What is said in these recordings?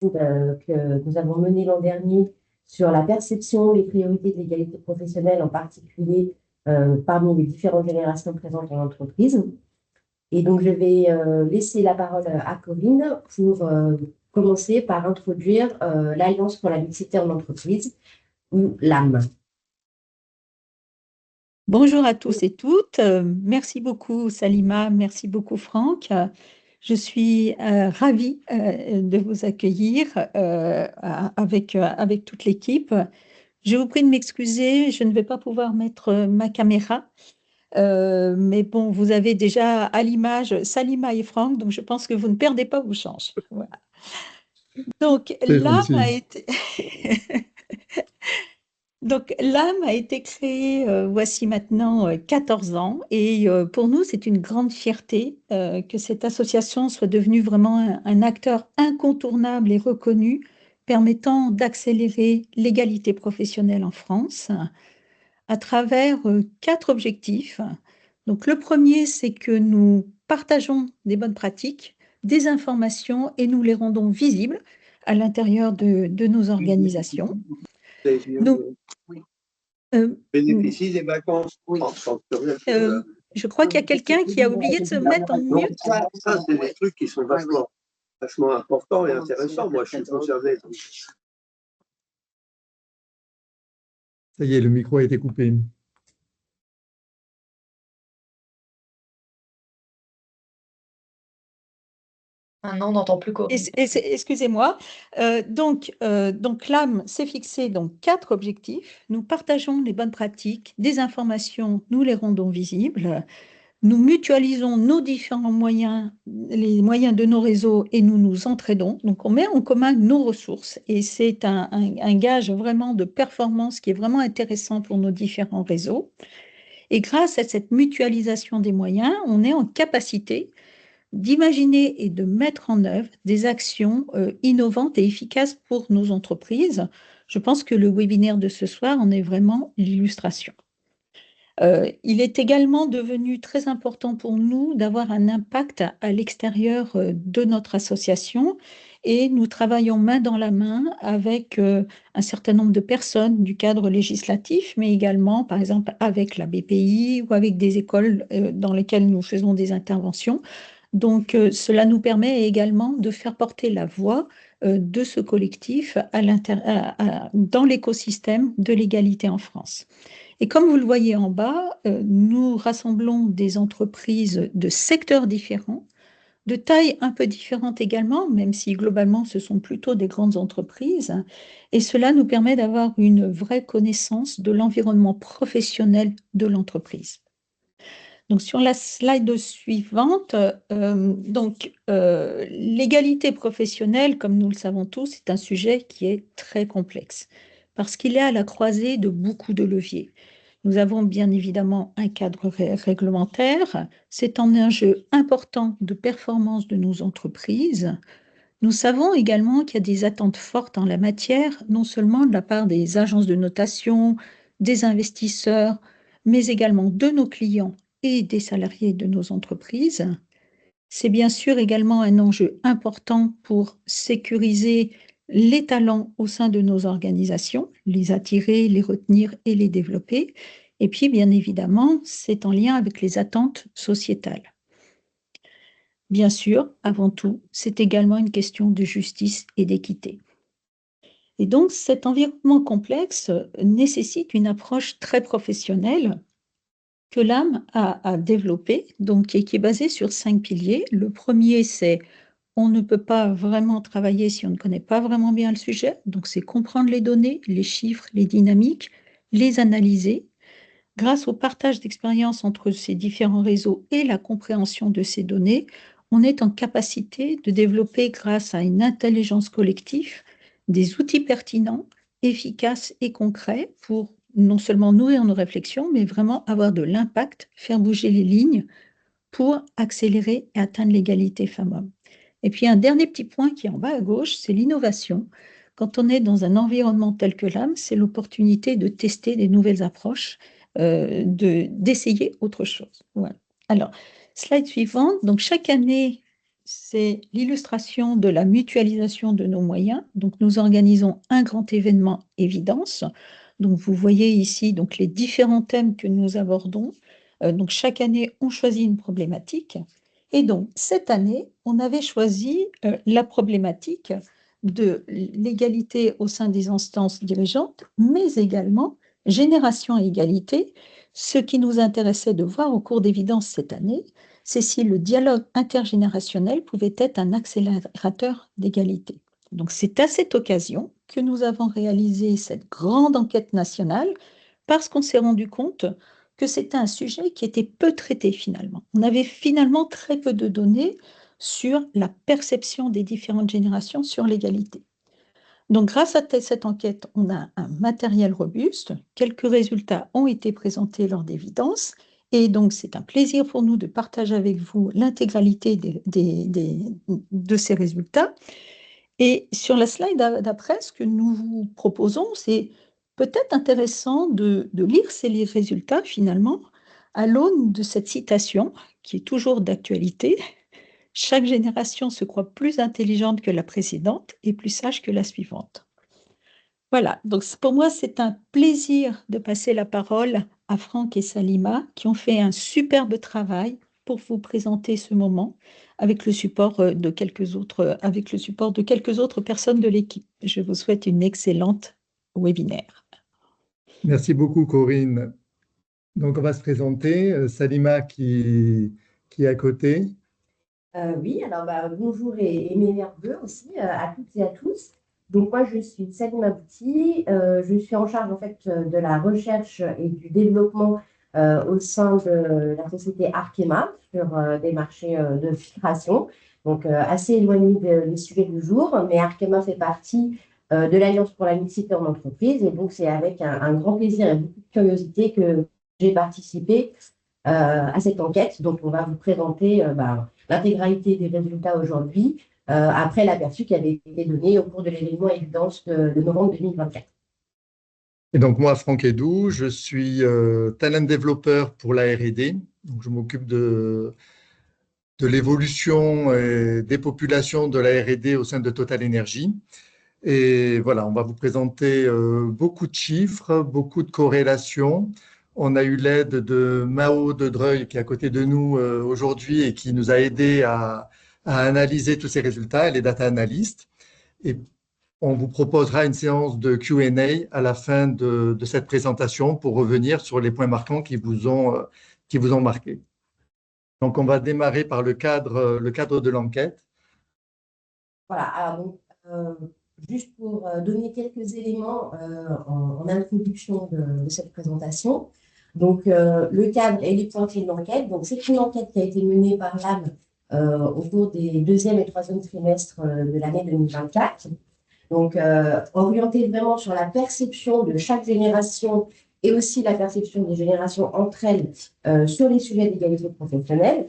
que nous avons mené l'an dernier sur la perception, les priorités de l'égalité professionnelle, en particulier parmi les différentes générations présentes en entreprise. Et donc, je vais laisser la parole à Corinne pour commencer par introduire l'Alliance pour la mixité en entreprise, ou l'AM. Bonjour à tous et toutes. Merci beaucoup Salima, merci beaucoup Franck. Je suis ravie de vous accueillir avec toute l'équipe. Je vous prie de m'excuser, je ne vais pas pouvoir mettre ma caméra, mais bon, vous avez déjà à l'image Salima et Franck, donc je pense que vous ne perdez pas vos chances. Voilà. Donc C'est l'âme a gentil. été Donc, l'âme a été créée voici maintenant 14 ans et pour nous, c'est une grande fierté que cette association soit devenue vraiment un acteur incontournable et reconnu permettant d'accélérer l'égalité professionnelle en France à travers 4 objectifs. Donc, le premier, c'est que nous partageons des bonnes pratiques, des informations et nous les rendons visibles à l'intérieur de nos organisations. Nous, euh, bénéficie des vacances. Oui. Je crois qu'il y a quelqu'un qui a oublié de se mettre en mute. Ça, c'est des trucs qui sont vachement importants et intéressants. Moi, je suis concerné. Ça y est, le micro a été coupé. Maintenant, on n'entend plus Corinne. Excusez-moi. Donc l'âme s'est fixé donc 4 objectifs. Nous partageons les bonnes pratiques, des informations, nous les rendons visibles. Nous mutualisons nos différents moyens, les moyens de nos réseaux et nous nous entraidons. Donc, on met en commun nos ressources et c'est un gage vraiment de performance qui est vraiment intéressant pour nos différents réseaux. Et grâce à cette mutualisation des moyens, on est en capacité d'imaginer et de mettre en œuvre des actions innovantes et efficaces pour nos entreprises. Je pense que le webinaire de ce soir en est vraiment l'illustration. Il est également devenu très important pour nous d'avoir un impact à l'extérieur de notre association et nous travaillons main dans la main avec un certain nombre de personnes du cadre législatif, mais également, par exemple, avec la BPI ou avec des écoles dans lesquelles nous faisons des interventions. Donc, cela nous permet également de faire porter la voix de ce collectif dans l'écosystème de l'égalité en France. Et comme vous le voyez en bas, nous rassemblons des entreprises de secteurs différents, de tailles un peu différentes également, même si globalement ce sont plutôt des grandes entreprises. Et cela nous permet d'avoir une vraie connaissance de l'environnement professionnel de l'entreprise. Donc, sur la slide suivante, l'égalité professionnelle, comme nous le savons tous, c'est un sujet qui est très complexe parce qu'il est à la croisée de beaucoup de leviers. Nous avons bien évidemment un cadre réglementaire, c'est un enjeu important de performance de nos entreprises. Nous savons également qu'il y a des attentes fortes en la matière, non seulement de la part des agences de notation, des investisseurs, mais également de nos clients et des salariés de nos entreprises. C'est bien sûr également un enjeu important pour sécuriser les talents au sein de nos organisations, les attirer, les retenir et les développer. Et puis, bien évidemment, c'est en lien avec les attentes sociétales. Bien sûr, avant tout, c'est également une question de justice et d'équité. Et donc, cet environnement complexe nécessite une approche très professionnelle que l'âme a développée, donc qui est basée sur 5 piliers. Le premier, c'est on ne peut pas vraiment travailler si on ne connaît pas vraiment bien le sujet. Donc, c'est comprendre les données, les chiffres, les dynamiques, les analyser. Grâce au partage d'expériences entre ces différents réseaux et la compréhension de ces données, on est en capacité de développer, grâce à une intelligence collective, des outils pertinents, efficaces et concrets pour non seulement nourrir nos réflexions, mais vraiment avoir de l'impact, faire bouger les lignes pour accélérer et atteindre l'égalité femmes-hommes. Et puis un dernier petit point qui est en bas à gauche, c'est l'innovation. Quand on est dans un environnement tel que l'âme, c'est l'opportunité de tester des nouvelles approches, d'essayer autre chose. Voilà. Alors, slide suivante. Donc chaque année, c'est l'illustration de la mutualisation de nos moyens. Donc, nous organisons un grand événement Évidence. Donc, vous voyez ici donc, les différents thèmes que nous abordons. Donc, chaque année, on choisit une problématique. Et donc, cette année, on avait choisi la problématique de l'égalité au sein des instances dirigeantes, mais également génération et égalité. Ce qui nous intéressait de voir au cours d'Évidence cette année, c'est si le dialogue intergénérationnel pouvait être un accélérateur d'égalité. Donc, c'est à cette occasion que nous avons réalisé cette grande enquête nationale parce qu'on s'est rendu compte que c'était un sujet qui était peu traité finalement. On avait finalement très peu de données sur la perception des différentes générations sur l'égalité. Donc, grâce à cette enquête, on a un matériel robuste. Quelques résultats ont été présentés lors d'Évidence. Et donc, c'est un plaisir pour nous de partager avec vous l'intégralité de ces résultats. Et sur la slide d'après, ce que nous vous proposons, c'est peut-être intéressant de lire ces résultats finalement à l'aune de cette citation qui est toujours d'actualité. Chaque génération se croit plus intelligente que la précédente et plus sage que la suivante. Voilà, donc pour moi, c'est un plaisir de passer la parole à Franck et Salima qui ont fait un superbe travail pour vous présenter ce moment avec le support de quelques autres personnes de l'équipe. Je vous souhaite une excellente webinaire. Merci beaucoup, Corinne. Donc, on va se présenter. Salima qui est à côté. Oui, alors bonjour et mes meilleurs vœux aussi à toutes et à tous. Donc moi, je suis Salima Bouti, je suis en charge en fait de la recherche et du développement au sein de la société Arkema sur des marchés de filtration, donc assez éloigné des sujets du jour, mais Arkema fait partie de l'Alliance pour la mixité en entreprise et donc c'est avec un grand plaisir et beaucoup de curiosité que j'ai participé à cette enquête. Donc on va vous présenter l'intégralité des résultats aujourd'hui, après l'aperçu qui avait été donné au cours de l'événement Évidence de novembre 2024. Et donc, moi, Franck Hédou, je suis talent développeur pour la R&D. Donc, je m'occupe de l'évolution des populations de la R&D au sein de Total Energy. Et voilà, on va vous présenter beaucoup de chiffres, beaucoup de corrélations. On a eu l'aide de Mao de Dreuil qui est à côté de nous aujourd'hui et qui nous a aidé à analyser tous ces résultats, elle est data analyst. Et on vous proposera une séance de Q&A à la fin de cette présentation pour revenir sur les points marquants qui vous ont marqué. Donc, on va démarrer par le cadre de l'enquête. Voilà, alors donc, juste pour donner quelques éléments en introduction de cette présentation. Donc, le cadre et les points clés de l'enquête. Donc, c'est une enquête qui a été menée par l'AM au cours des deuxième et troisième trimestres de l'année 2024. Donc, orientée vraiment sur la perception de chaque génération et aussi la perception des générations entre elles sur les sujets d'égalité professionnelle.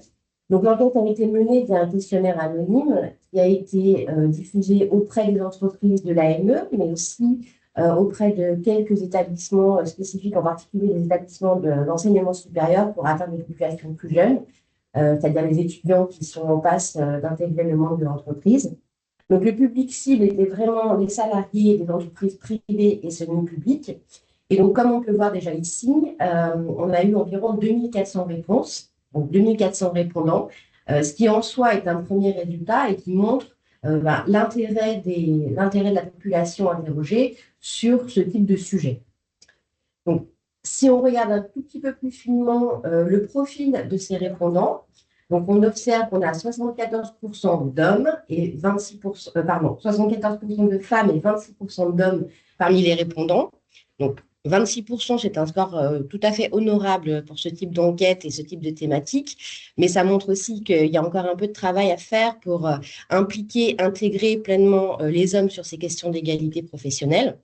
Donc, l'enquête a été menée via un questionnaire anonyme qui a été diffusé auprès des entreprises de l'AME, mais aussi auprès de quelques établissements spécifiques, en particulier les établissements de l'enseignement supérieur pour atteindre des populations plus jeunes, c'est-à-dire les étudiants qui sont en passe d'intégrer le monde de l'entreprise. Donc, le public cible était vraiment les salariés des entreprises privées et semi-publiques. Et donc, comme on peut le voir déjà ici, on a eu environ 2400 réponses, donc 2400 répondants, ce qui en soi est un premier résultat et qui montre l'intérêt de la population interrogée sur ce type de sujet. Donc, si on regarde un tout petit peu plus finement le profil de ces répondants, donc on observe qu'on a 74% d'hommes et 74% de femmes et 26% d'hommes parmi les répondants. Donc, 26%, c'est un score tout à fait honorable pour ce type d'enquête et ce type de thématique, mais ça montre aussi qu'il y a encore un peu de travail à faire pour impliquer, intégrer pleinement les hommes sur ces questions d'égalité professionnelle.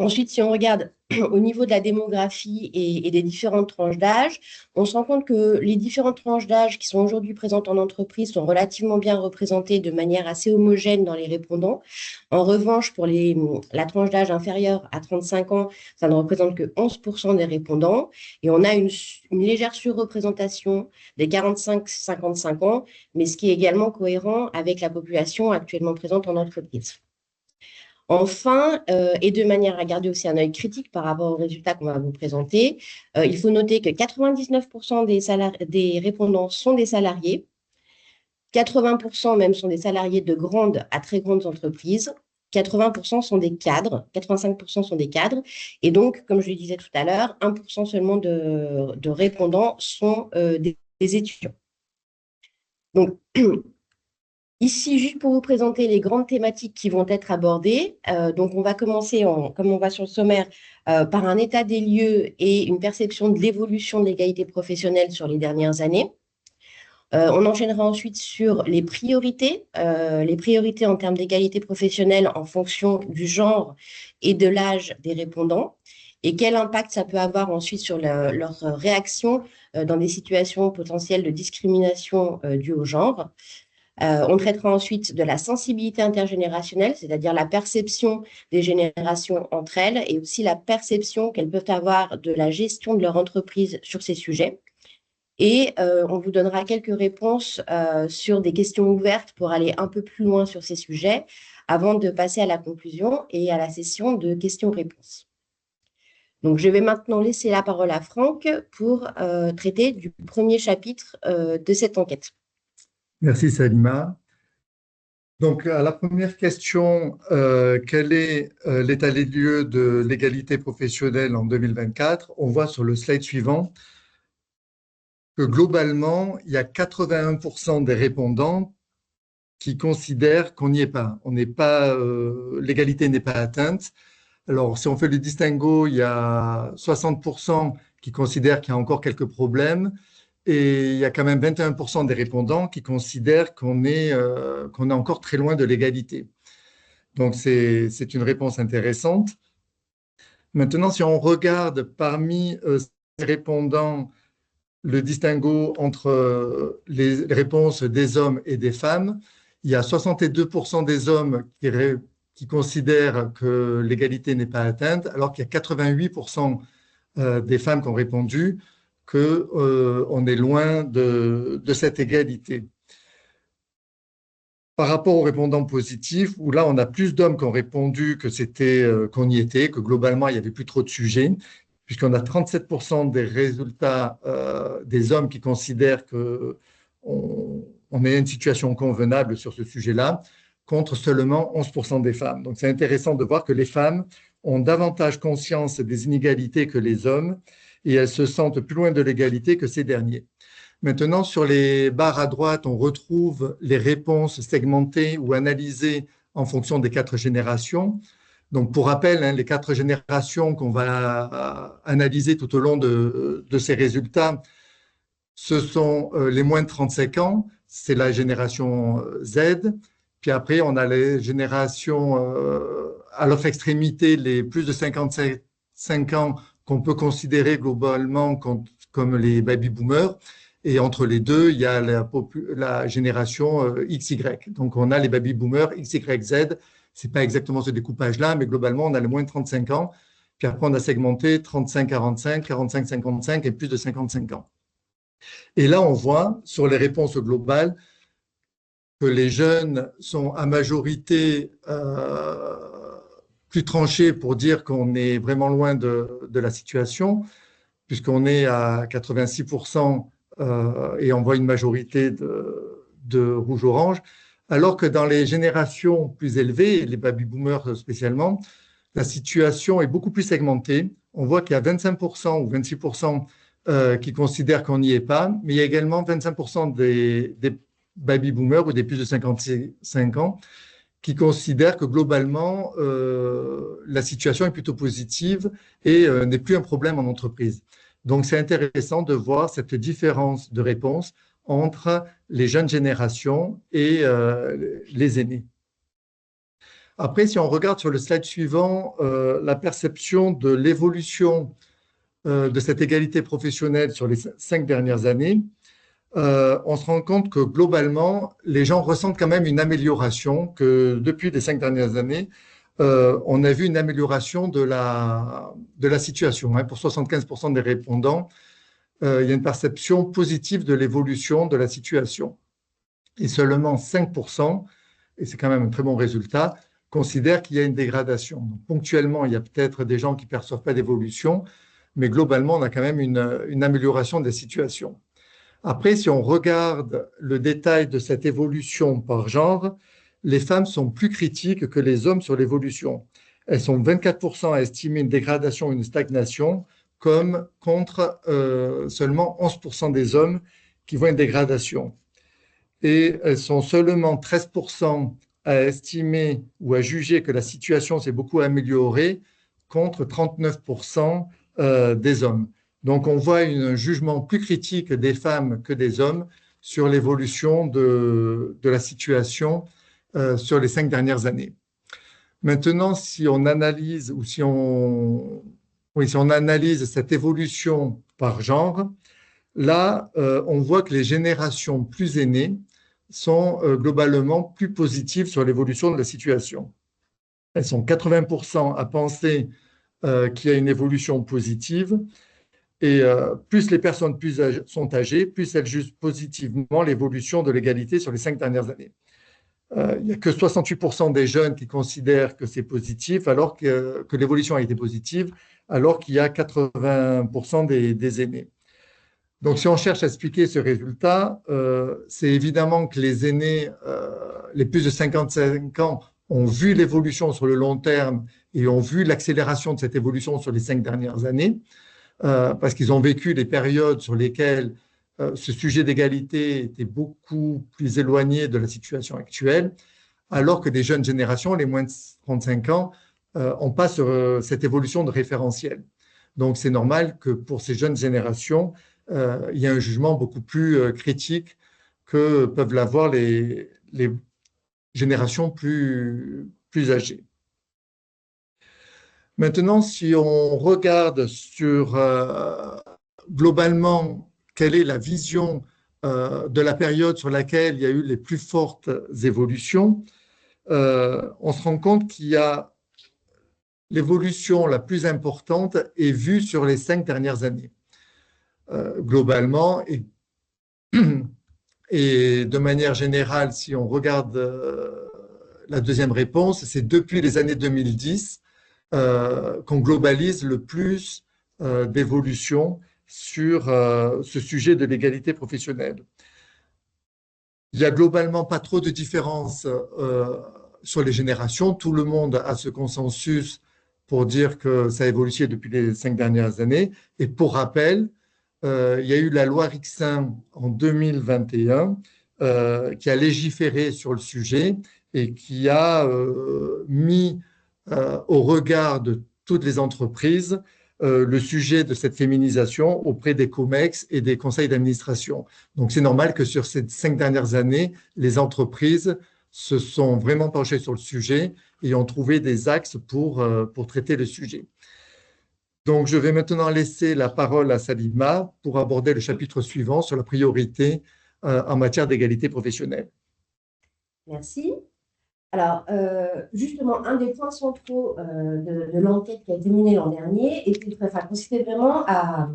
Ensuite, si on regarde au niveau de la démographie et des différentes tranches d'âge, on se rend compte que les différentes tranches d'âge qui sont aujourd'hui présentes en entreprise sont relativement bien représentées de manière assez homogène dans les répondants. En revanche, pour la tranche d'âge inférieure à 35 ans, ça ne représente que 11% des répondants. Et on a une légère surreprésentation des 45-55 ans, mais ce qui est également cohérent avec la population actuellement présente en entreprise. Enfin, et de manière à garder aussi un œil critique par rapport aux résultats qu'on va vous présenter, il faut noter que 99% des répondants sont des salariés, 80% même sont des salariés de grandes à très grandes entreprises, 80% sont des cadres, 85% sont des cadres, et donc, comme je le disais tout à l'heure, 1% seulement de répondants sont des étudiants. Donc, ici, juste pour vous présenter les grandes thématiques qui vont être abordées. Donc, on va commencer, comme on va sur le sommaire, par un état des lieux et une perception de l'évolution de l'égalité professionnelle sur les dernières années. On enchaînera ensuite sur les priorités en termes d'égalité professionnelle en fonction du genre et de l'âge des répondants, et quel impact ça peut avoir ensuite sur leur réaction dans des situations potentielles de discrimination due au genre. On traitera ensuite de la sensibilité intergénérationnelle, c'est-à-dire la perception des générations entre elles et aussi la perception qu'elles peuvent avoir de la gestion de leur entreprise sur ces sujets. Et on vous donnera quelques réponses sur des questions ouvertes pour aller un peu plus loin sur ces sujets avant de passer à la conclusion et à la session de questions-réponses. Donc, je vais maintenant laisser la parole à Franck pour traiter du premier chapitre de cette enquête. Merci Salima. Donc, à la première question, quel est l'état des lieux de l'égalité professionnelle en 2024? On voit sur le slide suivant que globalement, il y a 81% des répondants qui considèrent qu'on n'y est pas. L'égalité n'est pas atteinte. Alors, si on fait le distinguo, il y a 60% qui considèrent qu'il y a encore quelques problèmes. Et il y a quand même 21% des répondants qui considèrent qu'on est encore très loin de l'égalité. Donc, c'est une réponse intéressante. Maintenant, si on regarde parmi ces répondants le distinguo entre les réponses des hommes et des femmes, il y a 62% des hommes qui considèrent que l'égalité n'est pas atteinte, alors qu'il y a 88% des femmes qui ont répondu qu'on est loin de cette égalité. Par rapport aux répondants positifs, où là, on a plus d'hommes qui ont répondu qu'on y était, que globalement, il n'y avait plus trop de sujets, puisqu'on a 37% des résultats des hommes qui considèrent qu'on est une situation convenable sur ce sujet-là, contre seulement 11% des femmes. Donc, c'est intéressant de voir que les femmes ont davantage conscience des inégalités que les hommes, et elles se sentent plus loin de l'égalité que ces derniers. Maintenant, sur les barres à droite, on retrouve les réponses segmentées ou analysées en fonction des 4 générations. Donc, pour rappel, les 4 générations qu'on va analyser tout au long de ces résultats, ce sont les moins de 35 ans, c'est la génération Z. Puis après, on a les générations à l'autre extrémité, les plus de 55 ans, qu'on peut considérer globalement comme les baby-boomers. Et entre les deux, il y a la génération XY. Donc, on a les baby-boomers XYZ. Ce n'est pas exactement ce découpage-là, mais globalement, on a les moins de 35 ans. Puis après, on a segmenté 35-45, 45-55 et plus de 55 ans. Et là, on voit sur les réponses globales que les jeunes sont à majorité plus tranchés pour dire qu'on est vraiment loin de la situation, puisqu'on est à 86% et on voit une majorité de rouge-orange, alors que dans les générations plus élevées, les baby-boomers spécialement, la situation est beaucoup plus segmentée. On voit qu'il y a 25% ou 26% qui considèrent qu'on n'y est pas, mais il y a également 25% des baby-boomers ou des plus de 55 ans qui considèrent que globalement, la situation est plutôt positive et n'est plus un problème en entreprise. Donc, c'est intéressant de voir cette différence de réponse entre les jeunes générations et les aînés. Après, si on regarde sur le slide suivant, la perception de l'évolution de cette égalité professionnelle sur les 5 dernières années, on se rend compte que globalement, les gens ressentent quand même une amélioration, que depuis les 5 dernières années, on a vu une amélioration de la situation. Hein. Pour 75% des répondants, il y a une perception positive de l'évolution de la situation. Et seulement 5%, et c'est quand même un très bon résultat, considèrent qu'il y a une dégradation. Donc, ponctuellement, il y a peut-être des gens qui ne perçoivent pas d'évolution, mais globalement, on a quand même une amélioration des situations. Après, si on regarde le détail de cette évolution par genre, les femmes sont plus critiques que les hommes sur l'évolution. Elles sont 24% à estimer une dégradation ou une stagnation, comme contre seulement 11% des hommes qui voient une dégradation. Et elles sont seulement 13% à estimer ou à juger que la situation s'est beaucoup améliorée, contre 39% des hommes. Donc, on voit un jugement plus critique des femmes que des hommes sur l'évolution de la situation sur les 5 dernières années. Maintenant, si on analyse ou si on analyse cette évolution par genre, là, on voit que les générations plus aînées sont globalement plus positives sur l'évolution de la situation. Elles sont 80% à penser qu'il y a une évolution positive. Et plus les personnes sont âgées, plus elles jugent positivement l'évolution de l'égalité sur les 5 dernières années. Il n'y a que 68% des jeunes qui considèrent que c'est positif, alors que l'évolution a été positive, alors qu'il y a 80% des aînés. Donc, si on cherche à expliquer ce résultat, c'est évidemment que les aînés, les plus de 55 ans, ont vu l'évolution sur le long terme et ont vu l'accélération de cette évolution sur les 5 dernières années. Parce qu'ils ont vécu des périodes sur lesquelles ce sujet d'égalité était beaucoup plus éloigné de la situation actuelle, alors que des jeunes générations, les moins de 35 ans, n'ont pas cette évolution de référentiel. Donc, c'est normal que pour ces jeunes générations, il y ait un jugement beaucoup plus critique que peuvent l'avoir les générations plus âgées. Maintenant, si on regarde sur globalement quelle est la vision de la période sur laquelle il y a eu les plus fortes évolutions, on se rend compte qu'il y a l'évolution la plus importante est vue sur les 5 dernières années. Globalement, et de manière générale, si on regarde la deuxième réponse, c'est depuis les années 2010 qu'on globalise le plus d'évolution sur ce sujet de l'égalité professionnelle. Il n'y a globalement pas trop de différence sur les générations. Tout le monde a ce consensus pour dire que ça a évolué depuis les 5 dernières années. Et pour rappel, il y a eu la loi Rixain en 2021 qui a légiféré sur le sujet et qui a mis au regard de toutes les entreprises le sujet de cette féminisation auprès des COMEX et des conseils d'administration. Donc, c'est normal que sur ces 5 dernières années, les entreprises se sont vraiment penchées sur le sujet et ont trouvé des axes pour traiter le sujet. Donc, je vais maintenant laisser la parole à Salima pour aborder le chapitre suivant sur la priorité en matière d'égalité professionnelle. Merci. Alors, justement, un des points centraux de l'enquête qui a été menée l'an dernier consistait vraiment à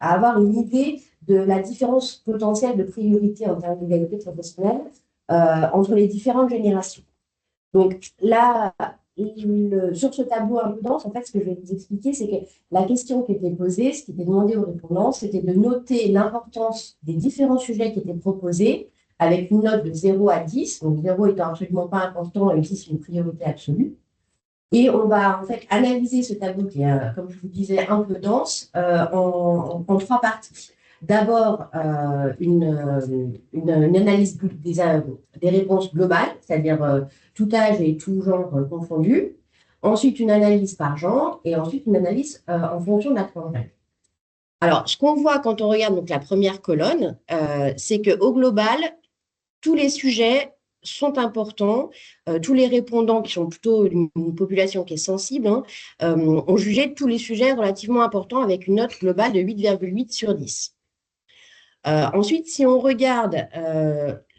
avoir une idée de la différence potentielle de priorité en termes d'égalité professionnelle entre les différentes générations. Donc là, sur ce tableau un peu dense, en fait, ce que je vais vous expliquer, c'est que la question qui était posée, ce qui était demandé aux répondants, c'était de noter l'importance des différents sujets qui étaient proposés avec une note de 0 à 10, donc 0 étant absolument pas important et 10 une priorité absolue. Et on va en fait analyser ce tableau qui est, comme je vous disais, un peu dense en 3 parties. D'abord, une analyse des réponses globales, c'est-à-dire tout âge et tout genre confondus. Ensuite, une analyse par genre et ensuite une analyse en fonction de la tranche d'âge. Alors, ce qu'on voit quand on regarde donc, la première colonne, c'est qu'au global, tous les sujets sont importants. Tous les répondants, qui sont plutôt une population qui est sensible, hein, ont jugé tous les sujets relativement importants avec une note globale de 8,8 sur 10. Ensuite, si on regarde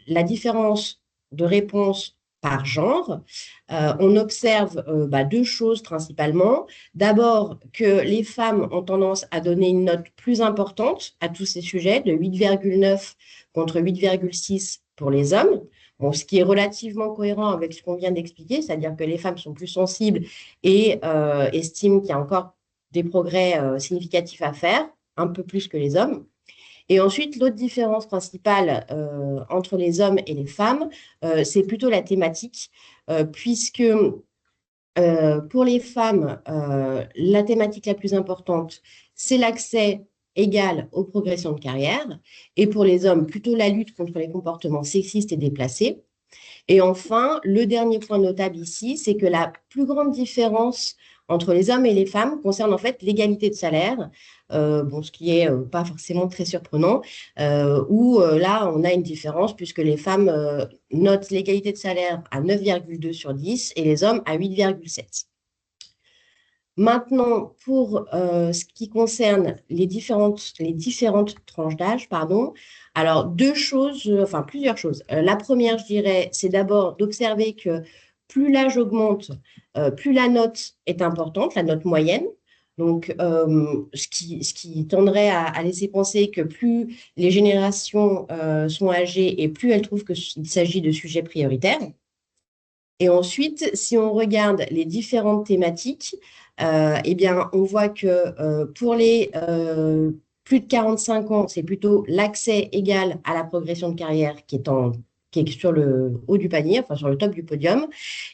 la différence de réponse par genre, on observe deux choses principalement. D'abord, que les femmes ont tendance à donner une note plus importante à tous ces sujets, de 8,9 contre 8,6 pour les hommes. Bon, ce qui est relativement cohérent avec ce qu'on vient d'expliquer, c'est-à-dire que les femmes sont plus sensibles et estiment qu'il y a encore des progrès significatifs à faire, un peu plus que les hommes. Et ensuite, l'autre différence principale entre les hommes et les femmes, c'est plutôt la thématique, puisque pour les femmes, la thématique la plus importante, c'est l'accès égal aux progressions de carrière, et pour les hommes, plutôt la lutte contre les comportements sexistes et déplacés. Et enfin, le dernier point notable ici, c'est que la plus grande différence entre les hommes et les femmes concerne en fait l'égalité de salaire, ce qui n'est pas forcément très surprenant, où là, on a une différence puisque les femmes notent l'égalité de salaire à 9,2 sur 10 et les hommes à 8,7. Maintenant, pour ce qui concerne les différentes tranches d'âge, alors plusieurs choses. La première, je dirais, c'est d'abord d'observer que plus l'âge augmente, plus la note est importante, la note moyenne. Donc, ce qui tendrait à laisser penser que plus les générations sont âgées et plus elles trouvent qu'il s'agit de sujets prioritaires. Et ensuite, si on regarde les différentes thématiques, on voit que pour les plus de 45 ans, c'est plutôt l'accès égal à la progression de carrière qui est sur le haut du panier, enfin sur le top du podium.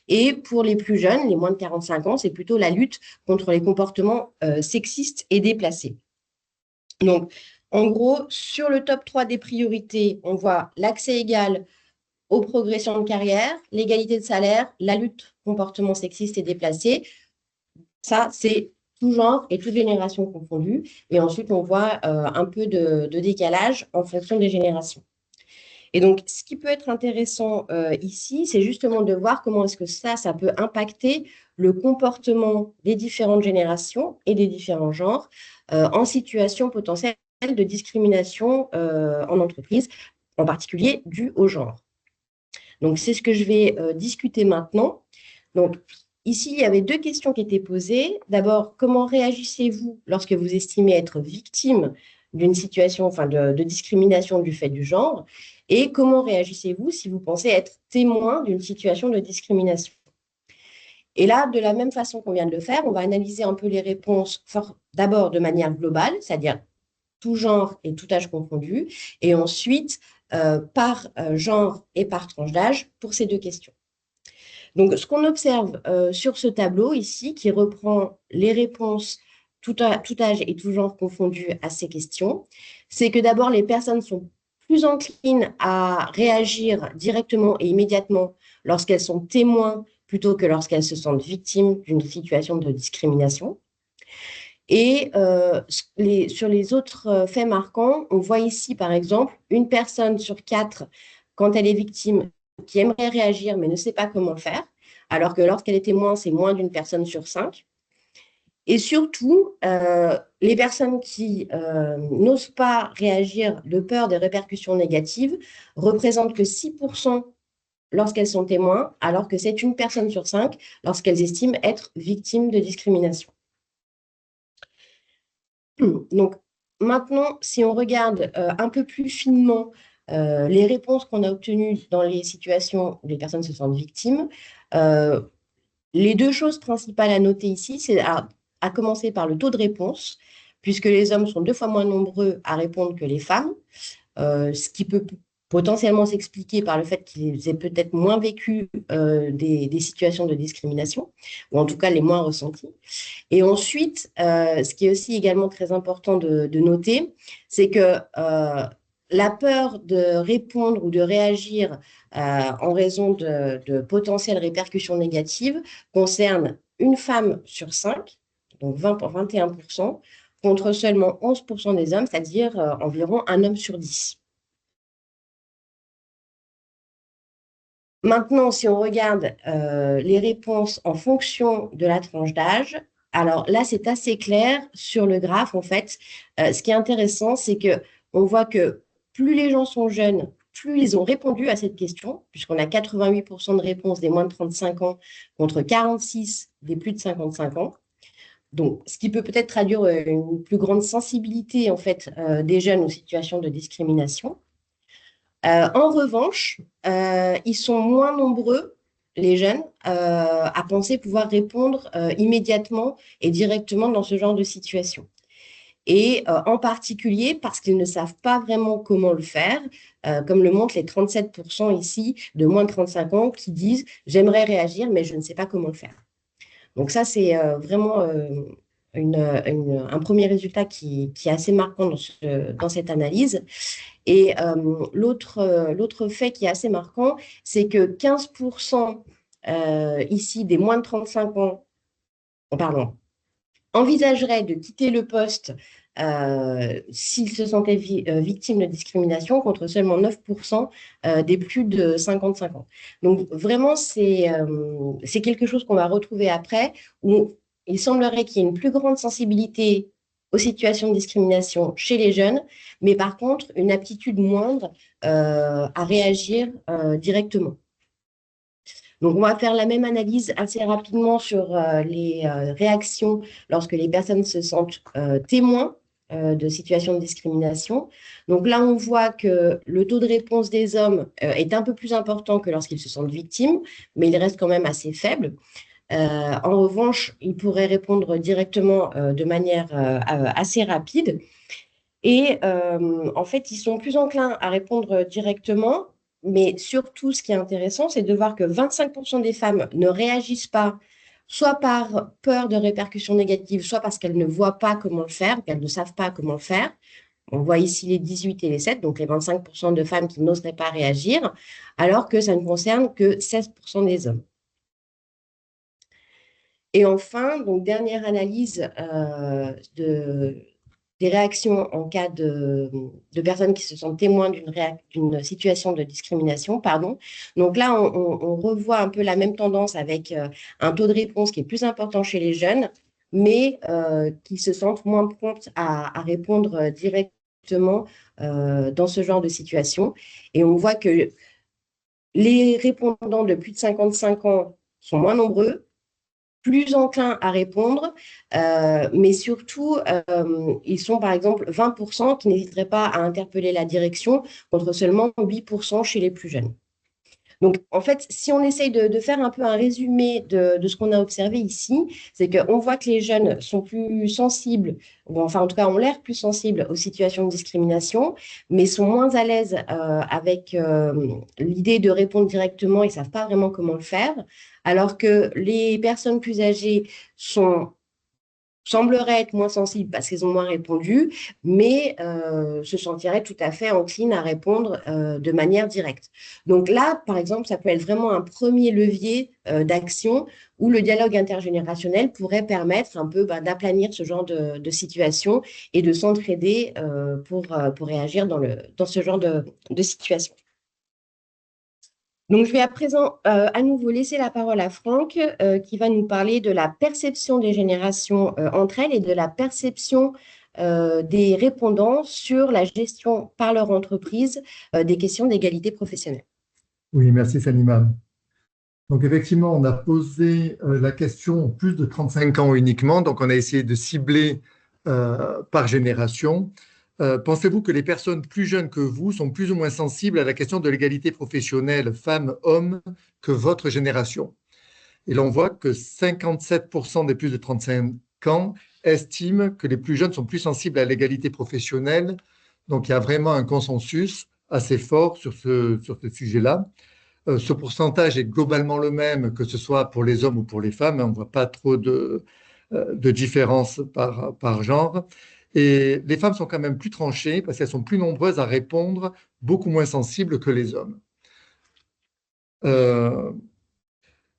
Et pour les plus jeunes, les moins de 45 ans, c'est plutôt la lutte contre les comportements sexistes et déplacés. Donc, en gros, sur le top 3 des priorités, on voit l'accès égal aux progressions de carrière, l'égalité de salaire, la lutte comportement sexiste et déplacé. Ça, c'est tout genre et toute génération confondue. Et ensuite, on voit un peu de décalage en fonction des générations. Et donc, ce qui peut être intéressant ici, c'est justement de voir comment est-ce que ça peut impacter le comportement des différentes générations et des différents genres en situation potentielle de discrimination en entreprise, en particulier due au genre. Donc, c'est ce que je vais discuter maintenant. Donc, ici, il y avait deux questions qui étaient posées. D'abord, comment réagissez-vous lorsque vous estimez être victime d'une situation de discrimination du fait du genre? Et comment réagissez-vous si vous pensez être témoin d'une situation de discrimination? Et là, de la même façon qu'on vient de le faire, on va analyser un peu les réponses d'abord de manière globale, c'est-à-dire tout genre et tout âge confondu, et ensuite par genre et par tranche d'âge pour ces deux questions. Donc, ce qu'on observe sur ce tableau ici, qui reprend les réponses tout âge et tout genre confondu à ces questions, c'est que d'abord, les personnes sont plus enclines à réagir directement et immédiatement lorsqu'elles sont témoins plutôt que lorsqu'elles se sentent victimes d'une situation de discrimination. Et sur les autres faits marquants, on voit ici, par exemple, une personne sur 4, quand elle est victime, qui aimerait réagir mais ne sait pas comment le faire, alors que lorsqu'elle est témoin, c'est moins d'une personne sur 5. Et surtout, les personnes qui n'osent pas réagir de peur des répercussions négatives représentent que 6% lorsqu'elles sont témoins, alors que c'est une personne sur 5 lorsqu'elles estiment être victimes de discrimination. Donc, maintenant, si on regarde un peu plus finement les réponses qu'on a obtenues dans les situations où les personnes se sentent victimes, les deux choses principales à noter ici, c'est à commencer par le taux de réponse, puisque les hommes sont 2 fois moins nombreux à répondre que les femmes, ce qui peut potentiellement s'expliquer par le fait qu'ils aient peut-être moins vécu des situations de discrimination, ou en tout cas les moins ressenties. Et ensuite, ce qui est aussi également très important de noter, c'est que la peur de répondre ou de réagir en raison de potentielles répercussions négatives concerne une femme sur 5, donc 21%, contre seulement 11% des hommes, c'est-à-dire environ un homme sur 10. Maintenant, si on regarde les réponses en fonction de la tranche d'âge, alors là, c'est assez clair sur le graphe, en fait. Ce qui est intéressant, c'est que on voit que plus les gens sont jeunes, plus ils ont répondu à cette question, puisqu'on a 88% de réponses des moins de 35 ans contre 46 des plus de 55 ans. Donc, ce qui peut peut-être traduire une plus grande sensibilité, en fait, des jeunes aux situations de discrimination. En revanche, ils sont moins nombreux, les jeunes, à penser pouvoir répondre immédiatement et directement dans ce genre de situation. Et en particulier parce qu'ils ne savent pas vraiment comment le faire, comme le montrent les 37% ici de moins de 35 ans qui disent « j'aimerais réagir, mais je ne sais pas comment le faire ». Donc ça, c'est vraiment un premier résultat qui est assez marquant dans cette analyse. Et l'autre fait qui est assez marquant, c'est que 15% ici des moins de 35 ans, pardon, envisageraient de quitter le poste s'ils se sentaient victimes de discrimination, contre seulement 9% des plus de 55 ans. Donc vraiment, c'est quelque chose qu'on va retrouver après, où il semblerait qu'il y ait une plus grande sensibilité aux situations de discrimination chez les jeunes, mais par contre, une aptitude moindre à réagir directement. Donc, on va faire la même analyse assez rapidement sur les réactions lorsque les personnes se sentent témoins de situations de discrimination. Donc là, on voit que le taux de réponse des hommes est un peu plus important que lorsqu'ils se sentent victimes, mais il reste quand même assez faible. En revanche, ils pourraient répondre directement de manière assez rapide. Et en fait, ils sont plus enclins à répondre directement, mais surtout, ce qui est intéressant, c'est de voir que 25% des femmes ne réagissent pas, soit par peur de répercussions négatives, soit parce qu'elles ne voient pas comment le faire, qu'elles ne savent pas comment le faire. On voit ici les 18 et les 7, donc les 25% de femmes qui n'oseraient pas réagir, alors que ça ne concerne que 16% des hommes. Et enfin, donc dernière analyse des réactions en cas de personnes qui se sentent témoins d'une situation de discrimination, pardon. Donc là, on revoit un peu la même tendance avec un taux de réponse qui est plus important chez les jeunes, mais qui se sentent moins promptes à répondre directement dans ce genre de situation. Et on voit que les répondants de plus de 55 ans sont moins nombreux, plus enclins à répondre, mais surtout, ils sont par exemple 20% qui n'hésiteraient pas à interpeller la direction contre seulement 8% chez les plus jeunes. Donc, en fait, si on essaye de faire un peu un résumé de ce qu'on a observé ici, c'est qu'on voit que les jeunes sont plus sensibles, ou enfin, en tout cas, ont l'air plus sensibles aux situations de discrimination, mais sont moins à l'aise avec l'idée de répondre directement, ils ne savent pas vraiment comment le faire, alors que les personnes plus âgées sembleraient être moins sensibles parce qu'ils ont moins répondu, mais se sentiraient tout à fait enclines à répondre de manière directe. Donc là, par exemple, ça peut être vraiment un premier levier d'action où le dialogue intergénérationnel pourrait permettre un peu d'aplanir ce genre de situation et de s'entraider pour réagir dans ce genre de situation. Donc, je vais à présent à nouveau laisser la parole à Franck qui va nous parler de la perception des générations entre elles et de la perception des répondants sur la gestion par leur entreprise des questions d'égalité professionnelle. Oui, merci Salima. Donc effectivement, on a posé la question aux plus de 35 ans uniquement, donc on a essayé de cibler par génération. Pensez-vous que les personnes plus jeunes que vous sont plus ou moins sensibles à la question de l'égalité professionnelle femmes-hommes que votre génération? Et l'on voit que 57% des plus de 35 ans estiment que les plus jeunes sont plus sensibles à l'égalité professionnelle. Donc il y a vraiment un consensus assez fort sur ce sujet-là. Ce pourcentage est globalement le même, que ce soit pour les hommes ou pour les femmes. On ne voit pas trop de différence par genre. Et les femmes sont quand même plus tranchées parce qu'elles sont plus nombreuses à répondre, beaucoup moins sensibles que les hommes.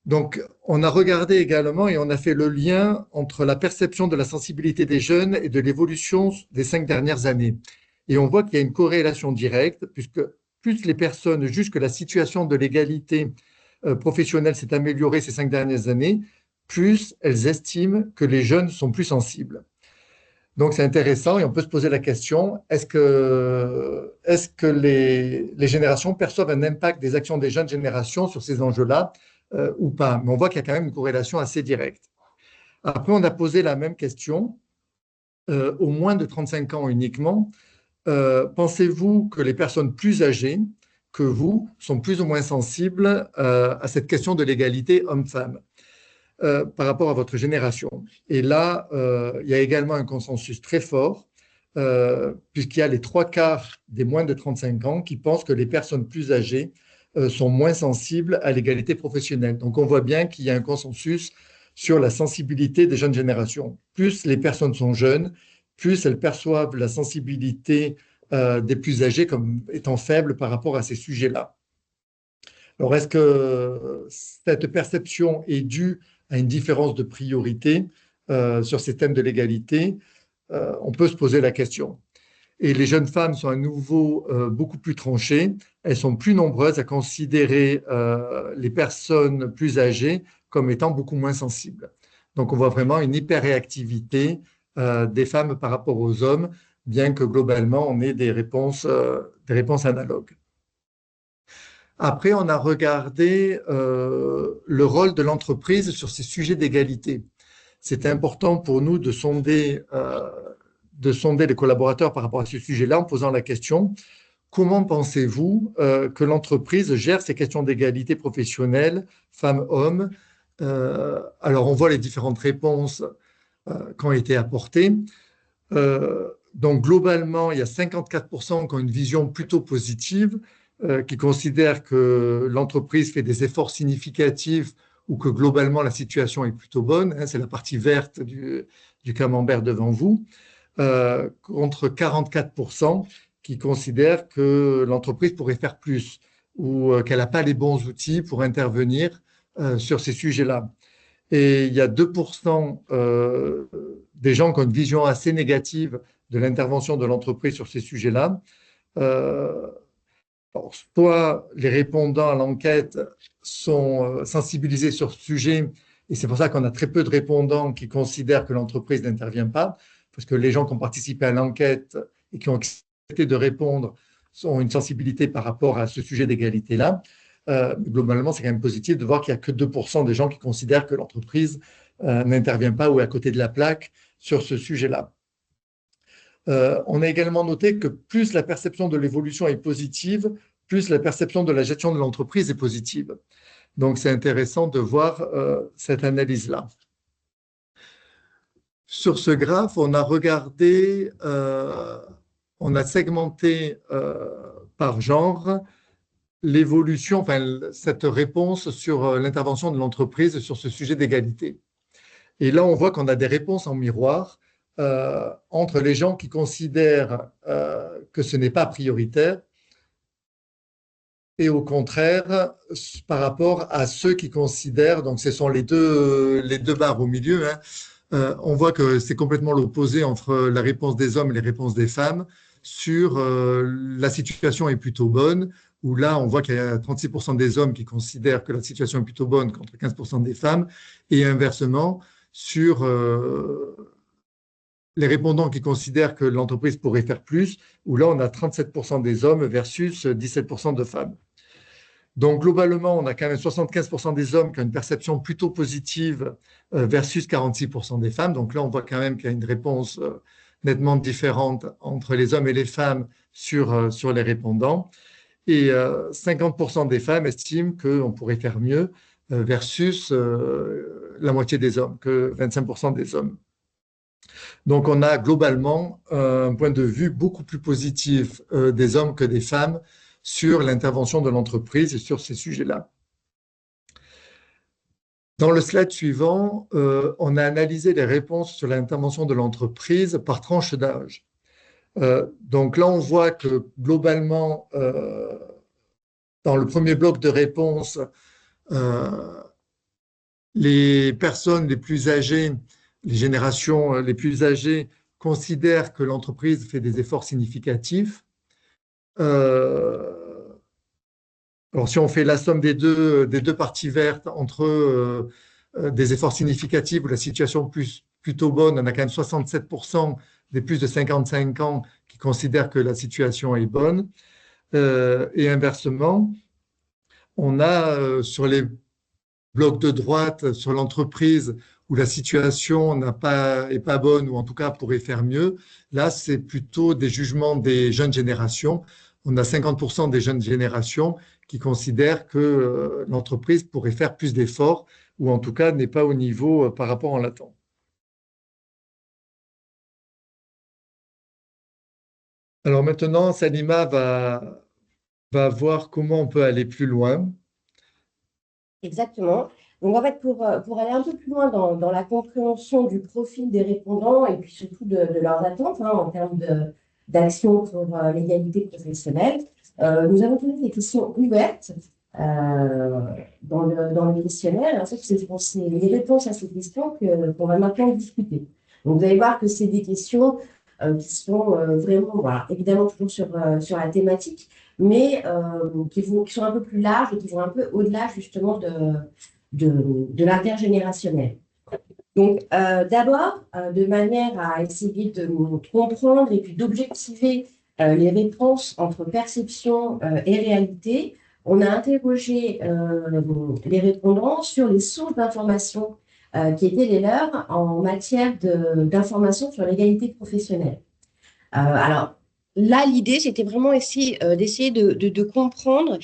Donc, on a regardé également et on a fait le lien entre la perception de la sensibilité des jeunes et de l'évolution des 5 dernières années. Et on voit qu'il y a une corrélation directe, puisque plus les personnes jugent que la situation de l'égalité professionnelle s'est améliorée ces 5 dernières années, plus elles estiment que les jeunes sont plus sensibles. Donc, c'est intéressant et on peut se poser la question, est-ce que les générations perçoivent un impact des actions des jeunes générations sur ces enjeux-là ou pas? Mais on voit qu'il y a quand même une corrélation assez directe. Après, on a posé la même question aux moins de 35 ans uniquement. Pensez-vous que les personnes plus âgées que vous sont plus ou moins sensibles à cette question de l'égalité homme-femme par rapport à votre génération? Et là, il y a également un consensus très fort, puisqu'il y a les 3/4 des moins de 35 ans qui pensent que les personnes plus âgées sont moins sensibles à l'égalité professionnelle. Donc, on voit bien qu'il y a un consensus sur la sensibilité des jeunes générations. Plus les personnes sont jeunes, plus elles perçoivent la sensibilité des plus âgés comme étant faible par rapport à ces sujets-là. Alors, est-ce que cette perception est due à une différence de priorité sur ces thèmes de l'égalité? On peut se poser la question. Et les jeunes femmes sont à nouveau beaucoup plus tranchées. Elles sont plus nombreuses à considérer les personnes plus âgées comme étant beaucoup moins sensibles. Donc, on voit vraiment une hyperréactivité des femmes par rapport aux hommes, bien que globalement, on ait des réponses analogues. Après, on a regardé le rôle de l'entreprise sur ces sujets d'égalité. C'était important pour nous de sonder les collaborateurs par rapport à ce sujet-là en posant la question, comment pensez-vous que l'entreprise gère ces questions d'égalité professionnelle, femmes-hommes? Alors, on voit les différentes réponses qui ont été apportées. Donc, globalement, il y a 54% qui ont une vision plutôt positive, qui considèrent que l'entreprise fait des efforts significatifs ou que globalement la situation est plutôt bonne. C'est la partie verte du camembert devant vous, contre 44% qui considèrent que l'entreprise pourrait faire plus ou qu'elle n'a pas les bons outils pour intervenir sur ces sujets-là. Et il y a 2% des gens qui ont une vision assez négative de l'intervention de l'entreprise sur ces sujets-là. Soit les répondants à l'enquête sont sensibilisés sur ce sujet, et c'est pour ça qu'on a très peu de répondants qui considèrent que l'entreprise n'intervient pas, parce que les gens qui ont participé à l'enquête et qui ont accepté de répondre ont une sensibilité par rapport à ce sujet d'égalité-là. Globalement, c'est quand même positif de voir qu'il n'y a que 2% des gens qui considèrent que l'entreprise n'intervient pas ou est à côté de la plaque sur ce sujet-là. On a également noté que plus la perception de l'évolution est positive, plus la perception de la gestion de l'entreprise est positive. Donc, c'est intéressant de voir cette analyse-là. Sur ce graphe, on a regardé, on a segmenté par genre l'évolution, enfin, cette réponse sur l'intervention de l'entreprise sur ce sujet d'égalité. Et là, on voit qu'on a des réponses en miroir entre les gens qui considèrent que ce n'est pas prioritaire et au contraire, par rapport à ceux qui considèrent, donc ce sont les deux barres au milieu, on voit que c'est complètement l'opposé entre la réponse des hommes et les réponses des femmes sur la situation est plutôt bonne, où là, on voit qu'il y a 36% des hommes qui considèrent que la situation est plutôt bonne contre 15% des femmes, et inversement, sur les répondants qui considèrent que l'entreprise pourrait faire plus, où là, on a 37% des hommes versus 17% de femmes. Donc, globalement, on a quand même 75% des hommes qui ont une perception plutôt positive versus 46% des femmes. Donc là, on voit quand même qu'il y a une réponse nettement différente entre les hommes et les femmes sur les répondants. Et 50% des femmes estiment qu'on pourrait faire mieux versus la moitié des hommes, que 25% des hommes. Donc, on a globalement un point de vue beaucoup plus positif des hommes que des femmes sur l'intervention de l'entreprise et sur ces sujets-là. Dans le slide suivant, on a analysé les réponses sur l'intervention de l'entreprise par tranche d'âge. Donc là, on voit que globalement, dans le premier bloc de réponses, les personnes les plus âgées, les générations les plus âgées considèrent que l'entreprise fait des efforts significatifs. Alors, si on fait la somme des deux parties vertes entre des efforts significatifs où la situation est plutôt bonne, on a quand même 67% des plus de 55 ans qui considèrent que la situation est bonne. Et inversement, on a sur les blocs de droite, sur l'entreprise où la situation est pas bonne ou en tout cas pourrait faire mieux. Là, c'est plutôt des jugements des jeunes générations. On a 50% des jeunes générations qui considèrent que l'entreprise pourrait faire plus d'efforts ou en tout cas n'est pas au niveau par rapport à l'attente. Alors maintenant, Salima va voir comment on peut aller plus loin. Exactement. Donc, en fait, pour aller un peu plus loin dans la compréhension du profil des répondants et puis surtout de leurs attentes en termes d'action pour l'égalité professionnelle, nous avons posé des questions ouvertes dans le questionnaire. Et en fait, c'est les réponses à ces questions qu'on va maintenant discuter. Donc, vous allez voir que c'est des questions qui sont vraiment, voilà, évidemment toujours sur la thématique, mais qui sont un peu plus larges et qui vont un peu au-delà justement de l'intergénérationnel. Donc, d'abord, de manière à essayer de comprendre et puis d'objectiver les réponses entre perception et réalité, on a interrogé les répondants sur les sources d'informations qui étaient les leurs en matière d'informations sur l'égalité professionnelle. Alors, là, l'idée, c'était vraiment d'essayer de comprendre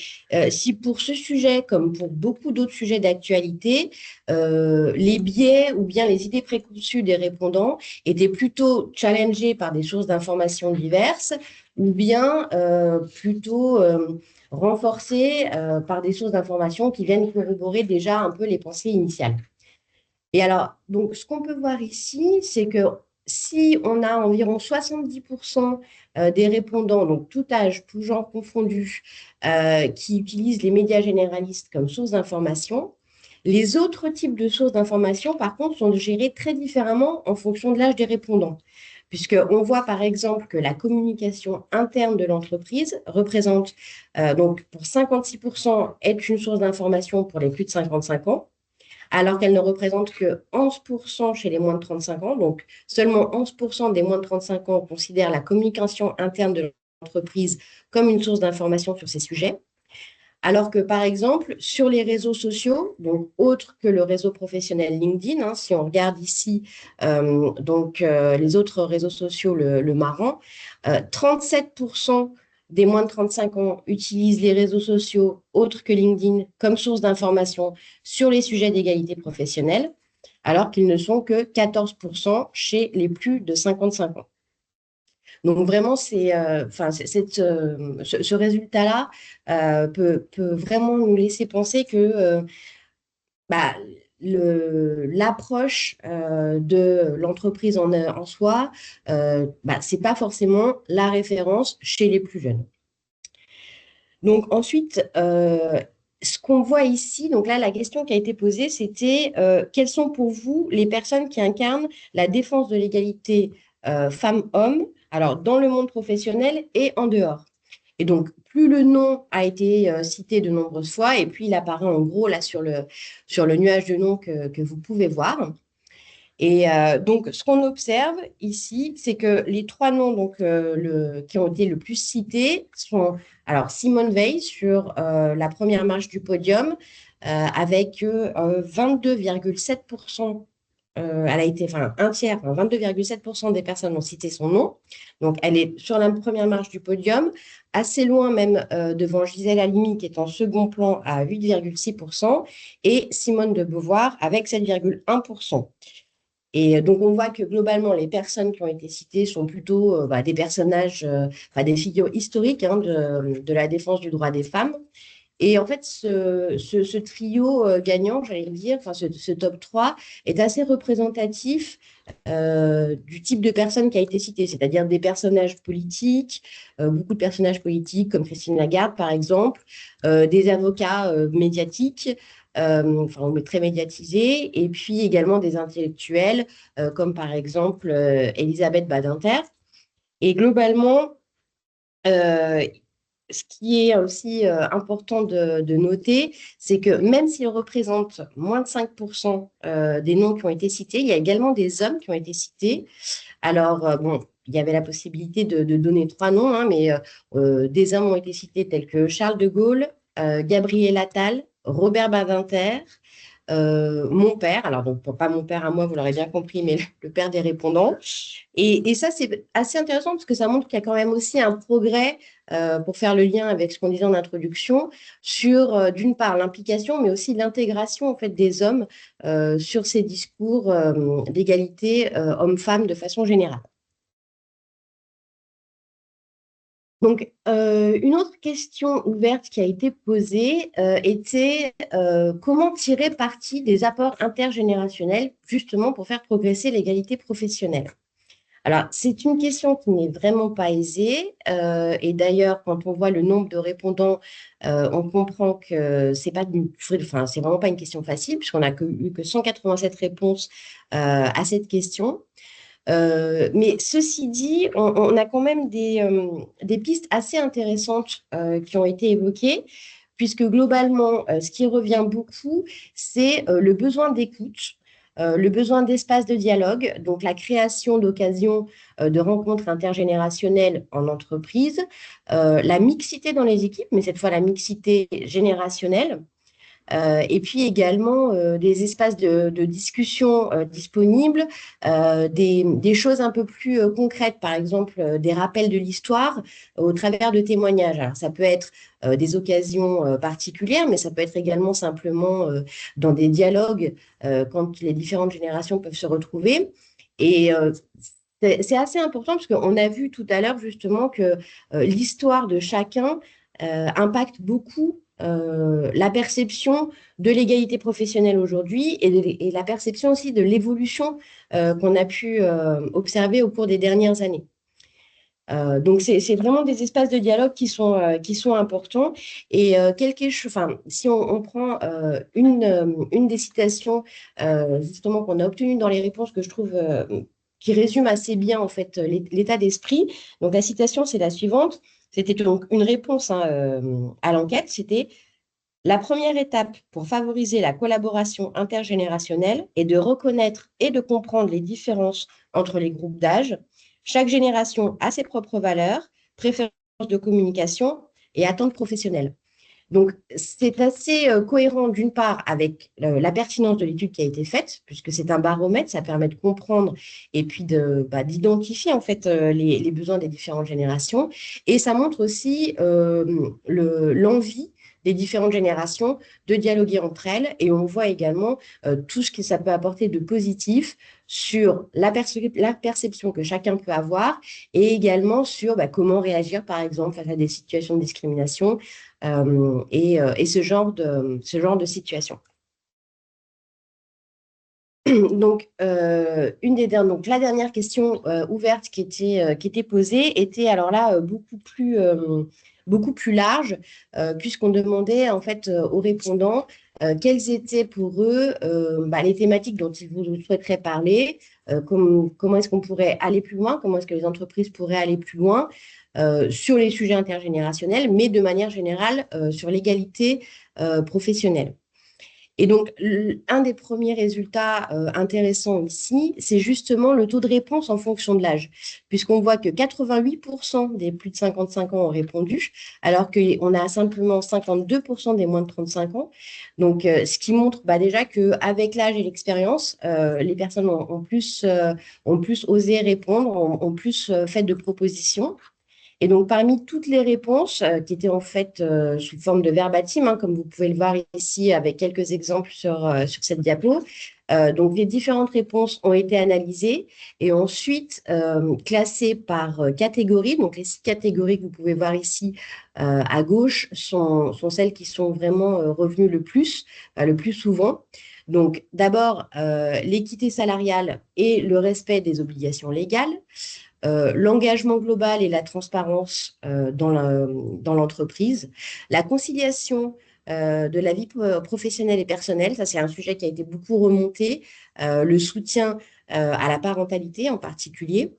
si pour ce sujet, comme pour beaucoup d'autres sujets d'actualité, les biais ou bien les idées préconçues des répondants étaient plutôt challengés par des sources d'informations diverses ou bien plutôt renforcés par des sources d'informations qui viennent corroborer déjà un peu les pensées initiales. Et alors, donc, ce qu'on peut voir ici, c'est que si on a environ 70% des répondants, donc tout âge, tout genre confondu, qui utilisent les médias généralistes comme source d'information, les autres types de sources d'information, par contre, sont gérés très différemment en fonction de l'âge des répondants. Puisqu'on voit par exemple que la communication interne de l'entreprise représente, donc pour 56%, est une source d'information pour les plus de 55 ans, alors qu'elle ne représente que 11% chez les moins de 35 ans. Donc, seulement 11% des moins de 35 ans considèrent la communication interne de l'entreprise comme une source d'information sur ces sujets. Alors que, par exemple, sur les réseaux sociaux, donc autres que le réseau professionnel LinkedIn, si on regarde ici les autres réseaux sociaux, le marrant, 37% des moins de 35 ans utilisent les réseaux sociaux autres que LinkedIn comme source d'information sur les sujets d'égalité professionnelle, alors qu'ils ne sont que 14% chez les plus de 55 ans. Donc vraiment, ce résultat-là peut vraiment nous laisser penser que l'approche de l'entreprise en soi, c'est pas forcément la référence chez les plus jeunes. Donc ensuite, ce qu'on voit ici, donc là, la question qui a été posée, c'était quelles sont pour vous les personnes qui incarnent la défense de l'égalité femmes-hommes, alors dans le monde professionnel et en dehors. Et donc, plus le nom a été cité de nombreuses fois, et puis il apparaît en gros là sur le nuage de noms que vous pouvez voir. Et donc, ce qu'on observe ici, c'est que les trois noms qui ont été le plus cités sont alors Simone Veil sur la première marche du podium avec 22,7%. Elle a été, un tiers, 22,7% des personnes ont cité son nom. Donc, elle est sur la première marche du podium, assez loin même devant Gisèle Halimi, qui est en second plan à 8,6%, et Simone de Beauvoir avec 7,1%. Et donc, on voit que globalement, les personnes qui ont été citées sont plutôt des personnages, des figures historiques de la défense du droit des femmes. Et en fait, ce trio gagnant, j'allais dire, ce top 3 est assez représentatif du type de personne qui a été cité, c'est-à-dire des personnages politiques, beaucoup de personnages politiques comme Christine Lagarde, par exemple, des avocats médiatiques, très médiatisés, et puis également des intellectuels comme par exemple Elisabeth Badinter. Et globalement, ce qui est aussi important de noter, c'est que même s'ils représentent moins de 5% des noms qui ont été cités, il y a également des hommes qui ont été cités. Alors, bon, il y avait la possibilité de donner 3 noms, hein, mais des hommes ont été cités tels que Charles de Gaulle, Gabriel Attal, Robert Badinter, mon père, alors donc pas mon père à moi, vous l'aurez bien compris, mais le père des répondants. Et ça, c'est assez intéressant parce que ça montre qu'il y a quand même aussi un progrès, pour faire le lien avec ce qu'on disait en introduction, sur d'une part l'implication, mais aussi l'intégration en fait des hommes sur ces discours d'égalité hommes-femmes de façon générale. Donc, une autre question ouverte qui a été posée était comment tirer parti des apports intergénérationnels justement pour faire progresser l'égalité professionnelle. Alors, c'est une question qui n'est vraiment pas aisée et d'ailleurs, quand on voit le nombre de répondants, on comprend que c'est pas c'est vraiment pas une question facile puisqu'on n'a eu que 187 réponses à cette question. Mais ceci dit, on a quand même des pistes assez intéressantes qui ont été évoquées, puisque globalement, ce qui revient beaucoup, c'est le besoin d'écoute, le besoin d'espace de dialogue, donc la création d'occasions de rencontres intergénérationnelles en entreprise, la mixité dans les équipes, mais cette fois la mixité générationnelle. Et puis également des espaces de discussion disponibles, des choses un peu plus concrètes, par exemple des rappels de l'histoire au travers de témoignages. Alors ça peut être des occasions particulières, mais ça peut être également simplement dans des dialogues quand les différentes générations peuvent se retrouver. Et c'est assez important parce qu'on a vu tout à l'heure justement que l'histoire de chacun impacte beaucoup la perception de l'égalité professionnelle aujourd'hui et la perception aussi de l'évolution qu'on a pu observer au cours des dernières années. Donc, c'est vraiment des espaces de dialogue qui sont importants. Et si on prend une des citations justement qu'on a obtenues dans les réponses que je trouve qui résume assez bien en fait l'état d'esprit. Donc, la citation, c'est la suivante. C'était donc une réponse à l'enquête. C'était: la première étape pour favoriser la collaboration intergénérationnelle est de reconnaître et de comprendre les différences entre les groupes d'âge. Chaque génération a ses propres valeurs, préférences de communication et attentes professionnelles. Donc, c'est assez cohérent d'une part avec la pertinence de l'étude qui a été faite, puisque c'est un baromètre, ça permet de comprendre et puis d'identifier en fait les besoins des différentes générations. Et ça montre aussi l'envie des différentes générations de dialoguer entre elles. Et on voit également tout ce que ça peut apporter de positif sur la perception que chacun peut avoir et également sur comment réagir, par exemple, face à des situations de discrimination et ce genre de situation. Donc, donc, la dernière question ouverte qui était posée était alors là beaucoup plus large, puisqu'on demandait en fait aux répondants quelles étaient pour eux les thématiques dont ils vous souhaiteraient parler, comment est-ce qu'on pourrait aller plus loin, comment est-ce que les entreprises pourraient aller plus loin sur les sujets intergénérationnels, mais de manière générale sur l'égalité professionnelle. Et donc, un des premiers résultats intéressants ici, c'est justement le taux de réponse en fonction de l'âge, puisqu'on voit que 88% des plus de 55 ans ont répondu, alors qu'on a simplement 52% des moins de 35 ans. Donc, ce qui montre déjà qu'avec l'âge et l'expérience, les personnes ont plus osé répondre, ont plus fait de propositions. Et donc, parmi toutes les réponses qui étaient en fait sous forme de verbatim, comme vous pouvez le voir ici avec quelques exemples sur cette diapo, donc les différentes réponses ont été analysées et ensuite classées par catégorie. Donc, les 6 catégories que vous pouvez voir ici à gauche sont celles qui sont vraiment revenues le plus souvent. Donc, d'abord, l'équité salariale et le respect des obligations légales. L'engagement global et la transparence dans l'entreprise, la conciliation de la vie professionnelle et personnelle, ça c'est un sujet qui a été beaucoup remonté, le soutien à la parentalité en particulier,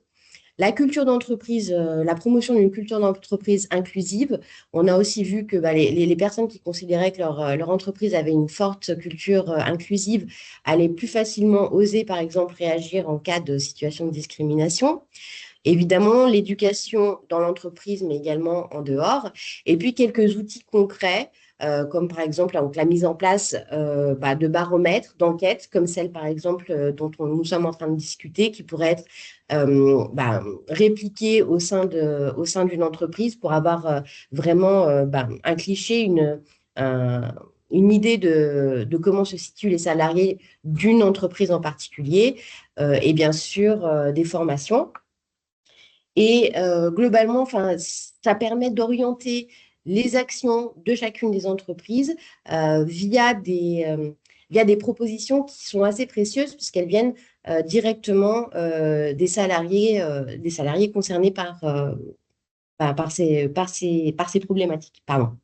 La culture d'entreprise, la promotion d'une culture d'entreprise inclusive, on a aussi vu que les personnes qui considéraient que leur entreprise avait une forte culture inclusive allaient plus facilement oser, par exemple, réagir en cas de situation de discrimination. Évidemment, l'éducation dans l'entreprise, mais également en dehors. Et puis, quelques outils concrets, comme par exemple donc, la mise en place de baromètres, d'enquêtes, comme celle, par exemple, dont nous sommes en train de discuter, qui pourraient être répliquées au sein d'une entreprise pour avoir vraiment un cliché, une idée de comment se situent les salariés d'une entreprise en particulier, et bien sûr des formations. Et globalement, ça permet d'orienter les actions de chacune des entreprises via des propositions qui sont assez précieuses puisqu'elles viennent directement des salariés concernés par ces problématiques. Pardon.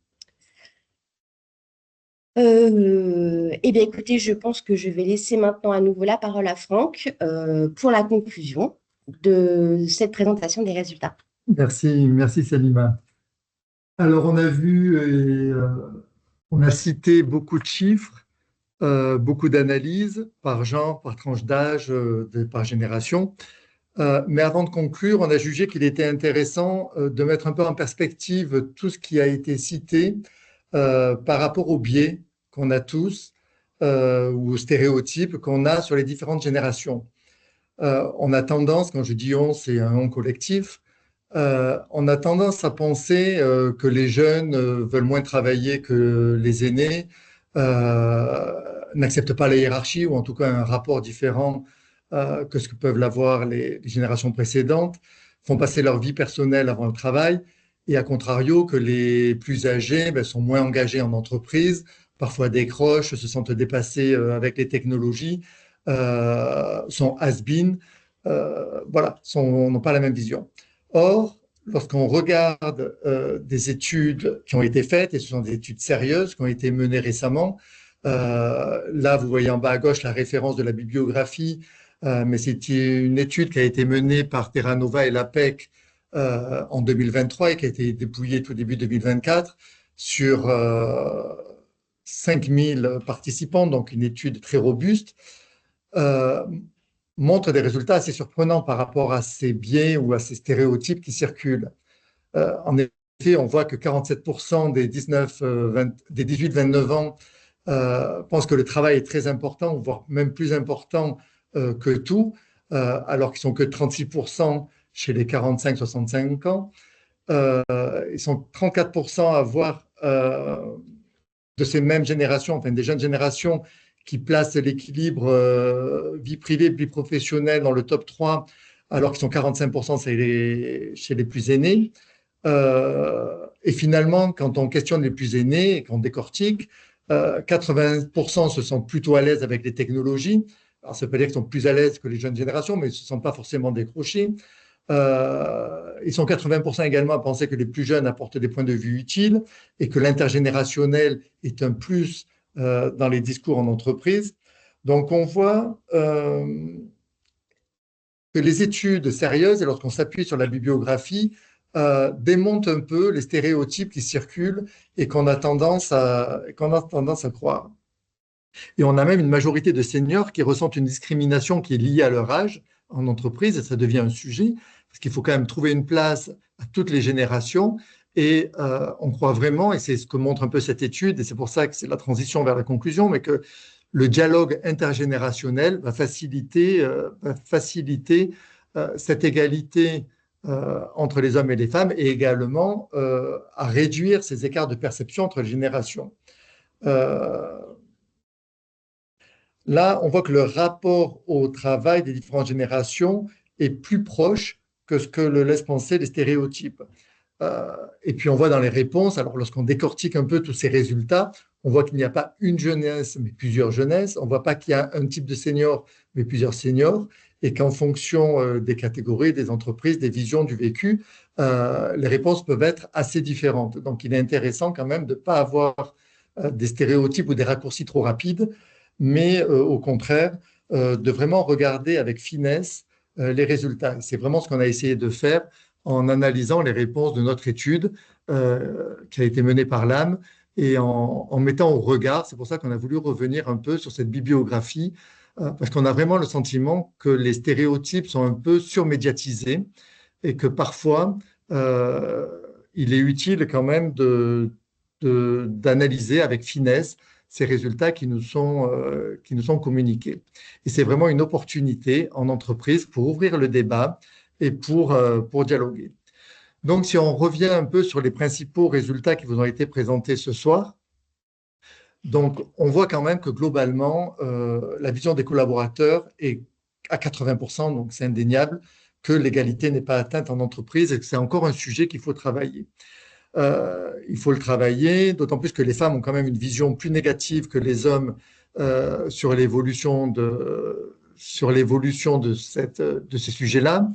Eh bien, écoutez, je pense que je vais laisser maintenant à nouveau la parole à Franck pour la conclusion de cette présentation des résultats. Merci Salima. Alors, on a vu et on a cité beaucoup de chiffres, beaucoup d'analyses par genre, par tranche d'âge, par génération. Mais avant de conclure, on a jugé qu'il était intéressant de mettre un peu en perspective tout ce qui a été cité par rapport aux biais qu'on a tous ou aux stéréotypes qu'on a sur les différentes générations. On a tendance, quand je dis on, c'est un on collectif, on a tendance à penser que les jeunes veulent moins travailler que les aînés, n'acceptent pas la hiérarchie ou en tout cas un rapport différent que ce que peuvent l'avoir les générations précédentes, font passer leur vie personnelle avant le travail, et à contrario que les plus âgés sont moins engagés en entreprise, parfois décrochent, se sentent dépassés avec les technologies, sont has-been, n'ont pas la même vision. Or, lorsqu'on regarde des études qui ont été faites, et ce sont des études sérieuses qui ont été menées récemment, là vous voyez en bas à gauche la référence de la bibliographie, mais c'est une étude qui a été menée par Terranova et l'APEC en 2023 et qui a été dépouillée tout début 2024 sur 5000 participants, donc une étude très robuste, montre des résultats assez surprenants par rapport à ces biais ou à ces stéréotypes qui circulent. En effet, on voit que 47% des 18-29 ans pensent que le travail est très important, voire même plus important que tout, alors qu'ils sont que 36% chez les 45-65 ans. Ils sont 34% à voir de ces mêmes générations, enfin des jeunes générations qui placent l'équilibre vie privée, vie professionnelle dans le top 3, alors qu'ils sont 45% chez les plus aînés. Et finalement, quand on questionne les plus aînés et qu'on décortique, 80% se sentent plutôt à l'aise avec les technologies. Alors, ça ne veut pas dire qu'ils sont plus à l'aise que les jeunes générations, mais ils ne se sentent pas forcément décrochés. Ils sont 80% également à penser que les plus jeunes apportent des points de vue utiles et que l'intergénérationnel est un plus dans les discours en entreprise. Donc, on voit que les études sérieuses, et lorsqu'on s'appuie sur la bibliographie, démontent un peu les stéréotypes qui circulent et qu'on a tendance à croire. Et on a même une majorité de seniors qui ressentent une discrimination qui est liée à leur âge en entreprise, et ça devient un sujet, parce qu'il faut quand même trouver une place à toutes les générations. Et on croit vraiment, et c'est ce que montre un peu cette étude, et c'est pour ça que c'est la transition vers la conclusion, mais que le dialogue intergénérationnel va faciliter cette égalité entre les hommes et les femmes, et également à réduire ces écarts de perception entre les générations. Là, on voit que le rapport au travail des différentes générations est plus proche que ce que le laissent penser les stéréotypes. Et puis, on voit dans les réponses, alors lorsqu'on décortique un peu tous ces résultats, on voit qu'il n'y a pas une jeunesse, mais plusieurs jeunesses. On ne voit pas qu'il y a un type de senior, mais plusieurs seniors. Et qu'en fonction des catégories, des entreprises, des visions, du vécu, les réponses peuvent être assez différentes. Donc, il est intéressant quand même de ne pas avoir des stéréotypes ou des raccourcis trop rapides, mais au contraire, de vraiment regarder avec finesse les résultats. C'est vraiment ce qu'on a essayé de faire en analysant les réponses de notre étude qui a été menée par l'AM et en mettant au regard, c'est pour ça qu'on a voulu revenir un peu sur cette bibliographie, parce qu'on a vraiment le sentiment que les stéréotypes sont un peu surmédiatisés et que parfois, il est utile quand même d'analyser avec finesse ces résultats qui nous sont communiqués. Et c'est vraiment une opportunité en entreprise pour ouvrir le débat et pour dialoguer. Donc, si on revient un peu sur les principaux résultats qui vous ont été présentés ce soir, donc on voit quand même que globalement, la vision des collaborateurs est à 80%, donc c'est indéniable, que l'égalité n'est pas atteinte en entreprise et que c'est encore un sujet qu'il faut travailler. Il faut le travailler, d'autant plus que les femmes ont quand même une vision plus négative que les hommes sur l'évolution de ces sujets-là.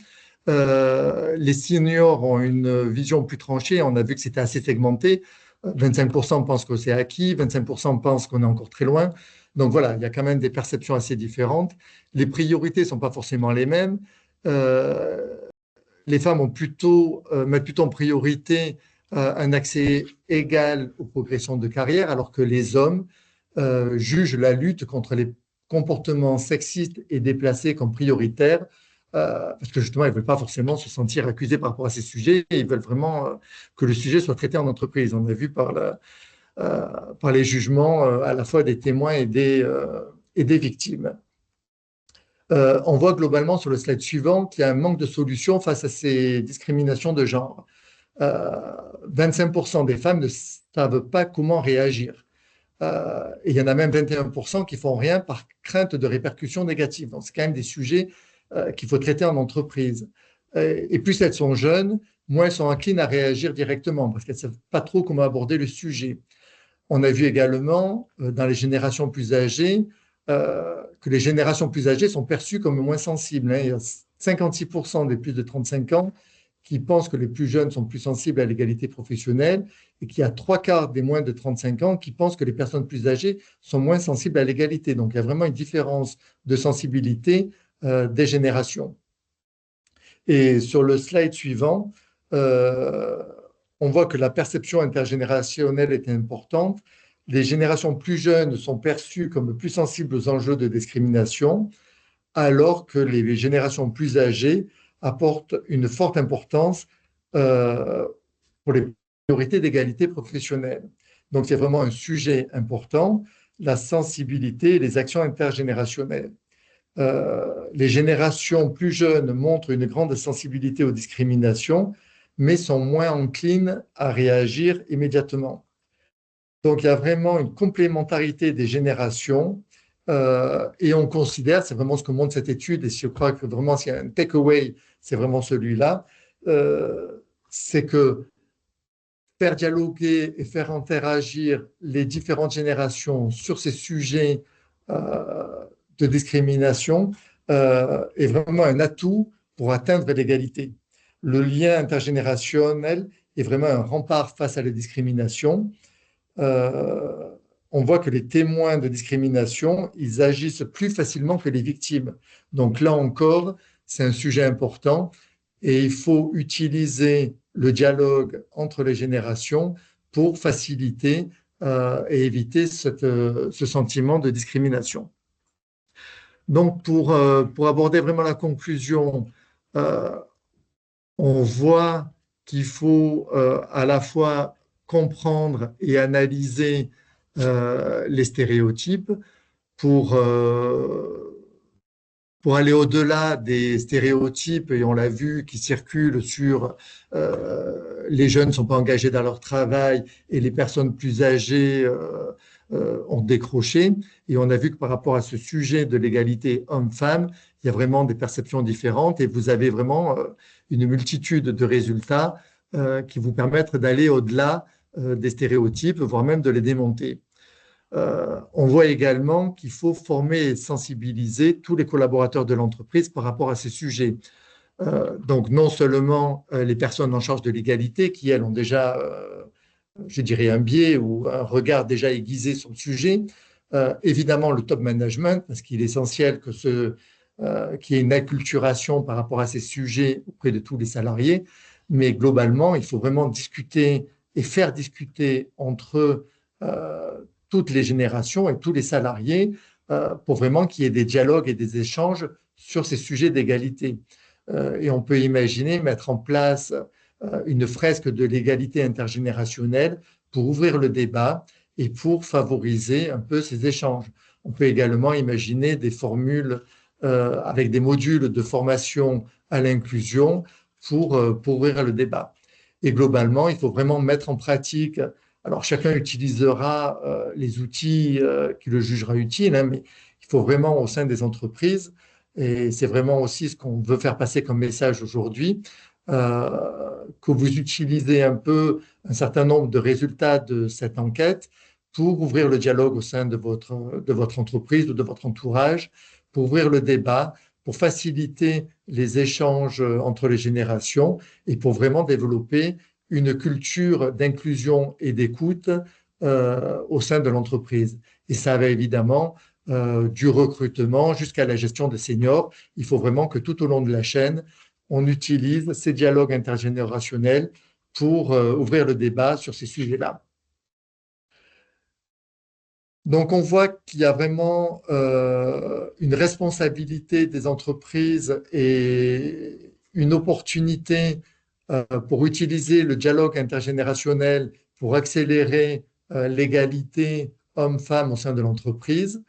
Les seniors ont une vision plus tranchée. On a vu que c'était assez segmenté. 25% pensent que c'est acquis, 25% pensent qu'on est encore très loin. Donc voilà, il y a quand même des perceptions assez différentes. Les priorités ne sont pas forcément les mêmes. Les femmes mettent plutôt en priorité un accès égal aux progressions de carrière, alors que les hommes jugent la lutte contre les comportements sexistes et déplacés comme prioritaire, parce que justement, ils ne veulent pas forcément se sentir accusés par rapport à ces sujets, et ils veulent vraiment que le sujet soit traité en entreprise. On a vu par les jugements à la fois des témoins et des victimes. On voit globalement sur le slide suivant qu'il y a un manque de solutions face à ces discriminations de genre. 25% des femmes ne savent pas comment réagir. Et il y en a même 21% qui font rien par crainte de répercussions négatives. Donc, c'est quand même des sujets qu'il faut traiter en entreprise. Et plus elles sont jeunes, moins elles sont enclines à réagir directement parce qu'elles ne savent pas trop comment aborder le sujet. On a vu également dans les générations plus âgées que les générations plus âgées sont perçues comme moins sensibles. Il y a 56% des plus de 35 ans qui pensent que les plus jeunes sont plus sensibles à l'égalité professionnelle et qu'il y a 3/4 des moins de 35 ans qui pensent que les personnes plus âgées sont moins sensibles à l'égalité. Donc, il y a vraiment une différence de sensibilité des générations. Et sur le slide suivant, on voit que la perception intergénérationnelle est importante. Les générations plus jeunes sont perçues comme plus sensibles aux enjeux de discrimination, alors que les générations plus âgées apportent une forte importance pour les priorités d'égalité professionnelle. Donc, c'est vraiment un sujet important, la sensibilité et les actions intergénérationnelles. Les générations plus jeunes montrent une grande sensibilité aux discriminations, mais sont moins enclines à réagir immédiatement. Donc, il y a vraiment une complémentarité des générations et on considère, c'est vraiment ce que montre cette étude, et je crois que vraiment s'il y a un takeaway, c'est vraiment celui-là, c'est que faire dialoguer et faire interagir les différentes générations sur ces sujets de discrimination est vraiment un atout pour atteindre l'égalité. Le lien intergénérationnel est vraiment un rempart face à la discrimination. On voit que les témoins de discrimination, ils agissent plus facilement que les victimes. Donc là encore, c'est un sujet important et il faut utiliser le dialogue entre les générations pour faciliter et éviter ce sentiment de discrimination. Donc, pour aborder vraiment la conclusion, on voit qu'il faut à la fois comprendre et analyser les stéréotypes pour aller au-delà des stéréotypes, et on l'a vu, qui circulent sur les jeunes ne sont pas engagés dans leur travail et les personnes plus âgées ont décroché. Et on a vu que par rapport à ce sujet de l'égalité homme-femme, il y a vraiment des perceptions différentes et vous avez vraiment une multitude de résultats qui vous permettent d'aller au-delà des stéréotypes, voire même de les démonter. On voit également qu'il faut former et sensibiliser tous les collaborateurs de l'entreprise par rapport à ces sujets. Donc, non seulement les personnes en charge de l'égalité, qui, elles, ont déjà, je dirais, un biais ou un regard déjà aiguisé sur le sujet. Évidemment, le top management, parce qu'il est essentiel que qu'il y ait une acculturation par rapport à ces sujets auprès de tous les salariés. Mais globalement, il faut vraiment discuter et faire discuter entre toutes les générations et tous les salariés pour vraiment qu'il y ait des dialogues et des échanges sur ces sujets d'égalité. Et on peut imaginer mettre en place une fresque de l'égalité intergénérationnelle pour ouvrir le débat et pour favoriser un peu ces échanges. On peut également imaginer des formules avec des modules de formation à l'inclusion pour ouvrir le débat. Et globalement, il faut vraiment mettre en pratique. Alors, chacun utilisera les outils qui le jugera utile, hein, mais il faut vraiment au sein des entreprises, et c'est vraiment aussi ce qu'on veut faire passer comme message aujourd'hui, que vous utilisez un peu un certain nombre de résultats de cette enquête pour ouvrir le dialogue au sein de votre entreprise ou de votre entourage, pour ouvrir le débat, pour faciliter les échanges entre les générations et pour vraiment développer une culture d'inclusion et d'écoute au sein de l'entreprise. Et ça va évidemment du recrutement jusqu'à la gestion des seniors. Il faut vraiment que tout au long de la chaîne, on utilise ces dialogues intergénérationnels pour ouvrir le débat sur ces sujets-là. Donc, on voit qu'il y a vraiment une responsabilité des entreprises et une opportunité pour utiliser le dialogue intergénérationnel pour accélérer l'égalité hommes-femmes au sein de l'entreprise.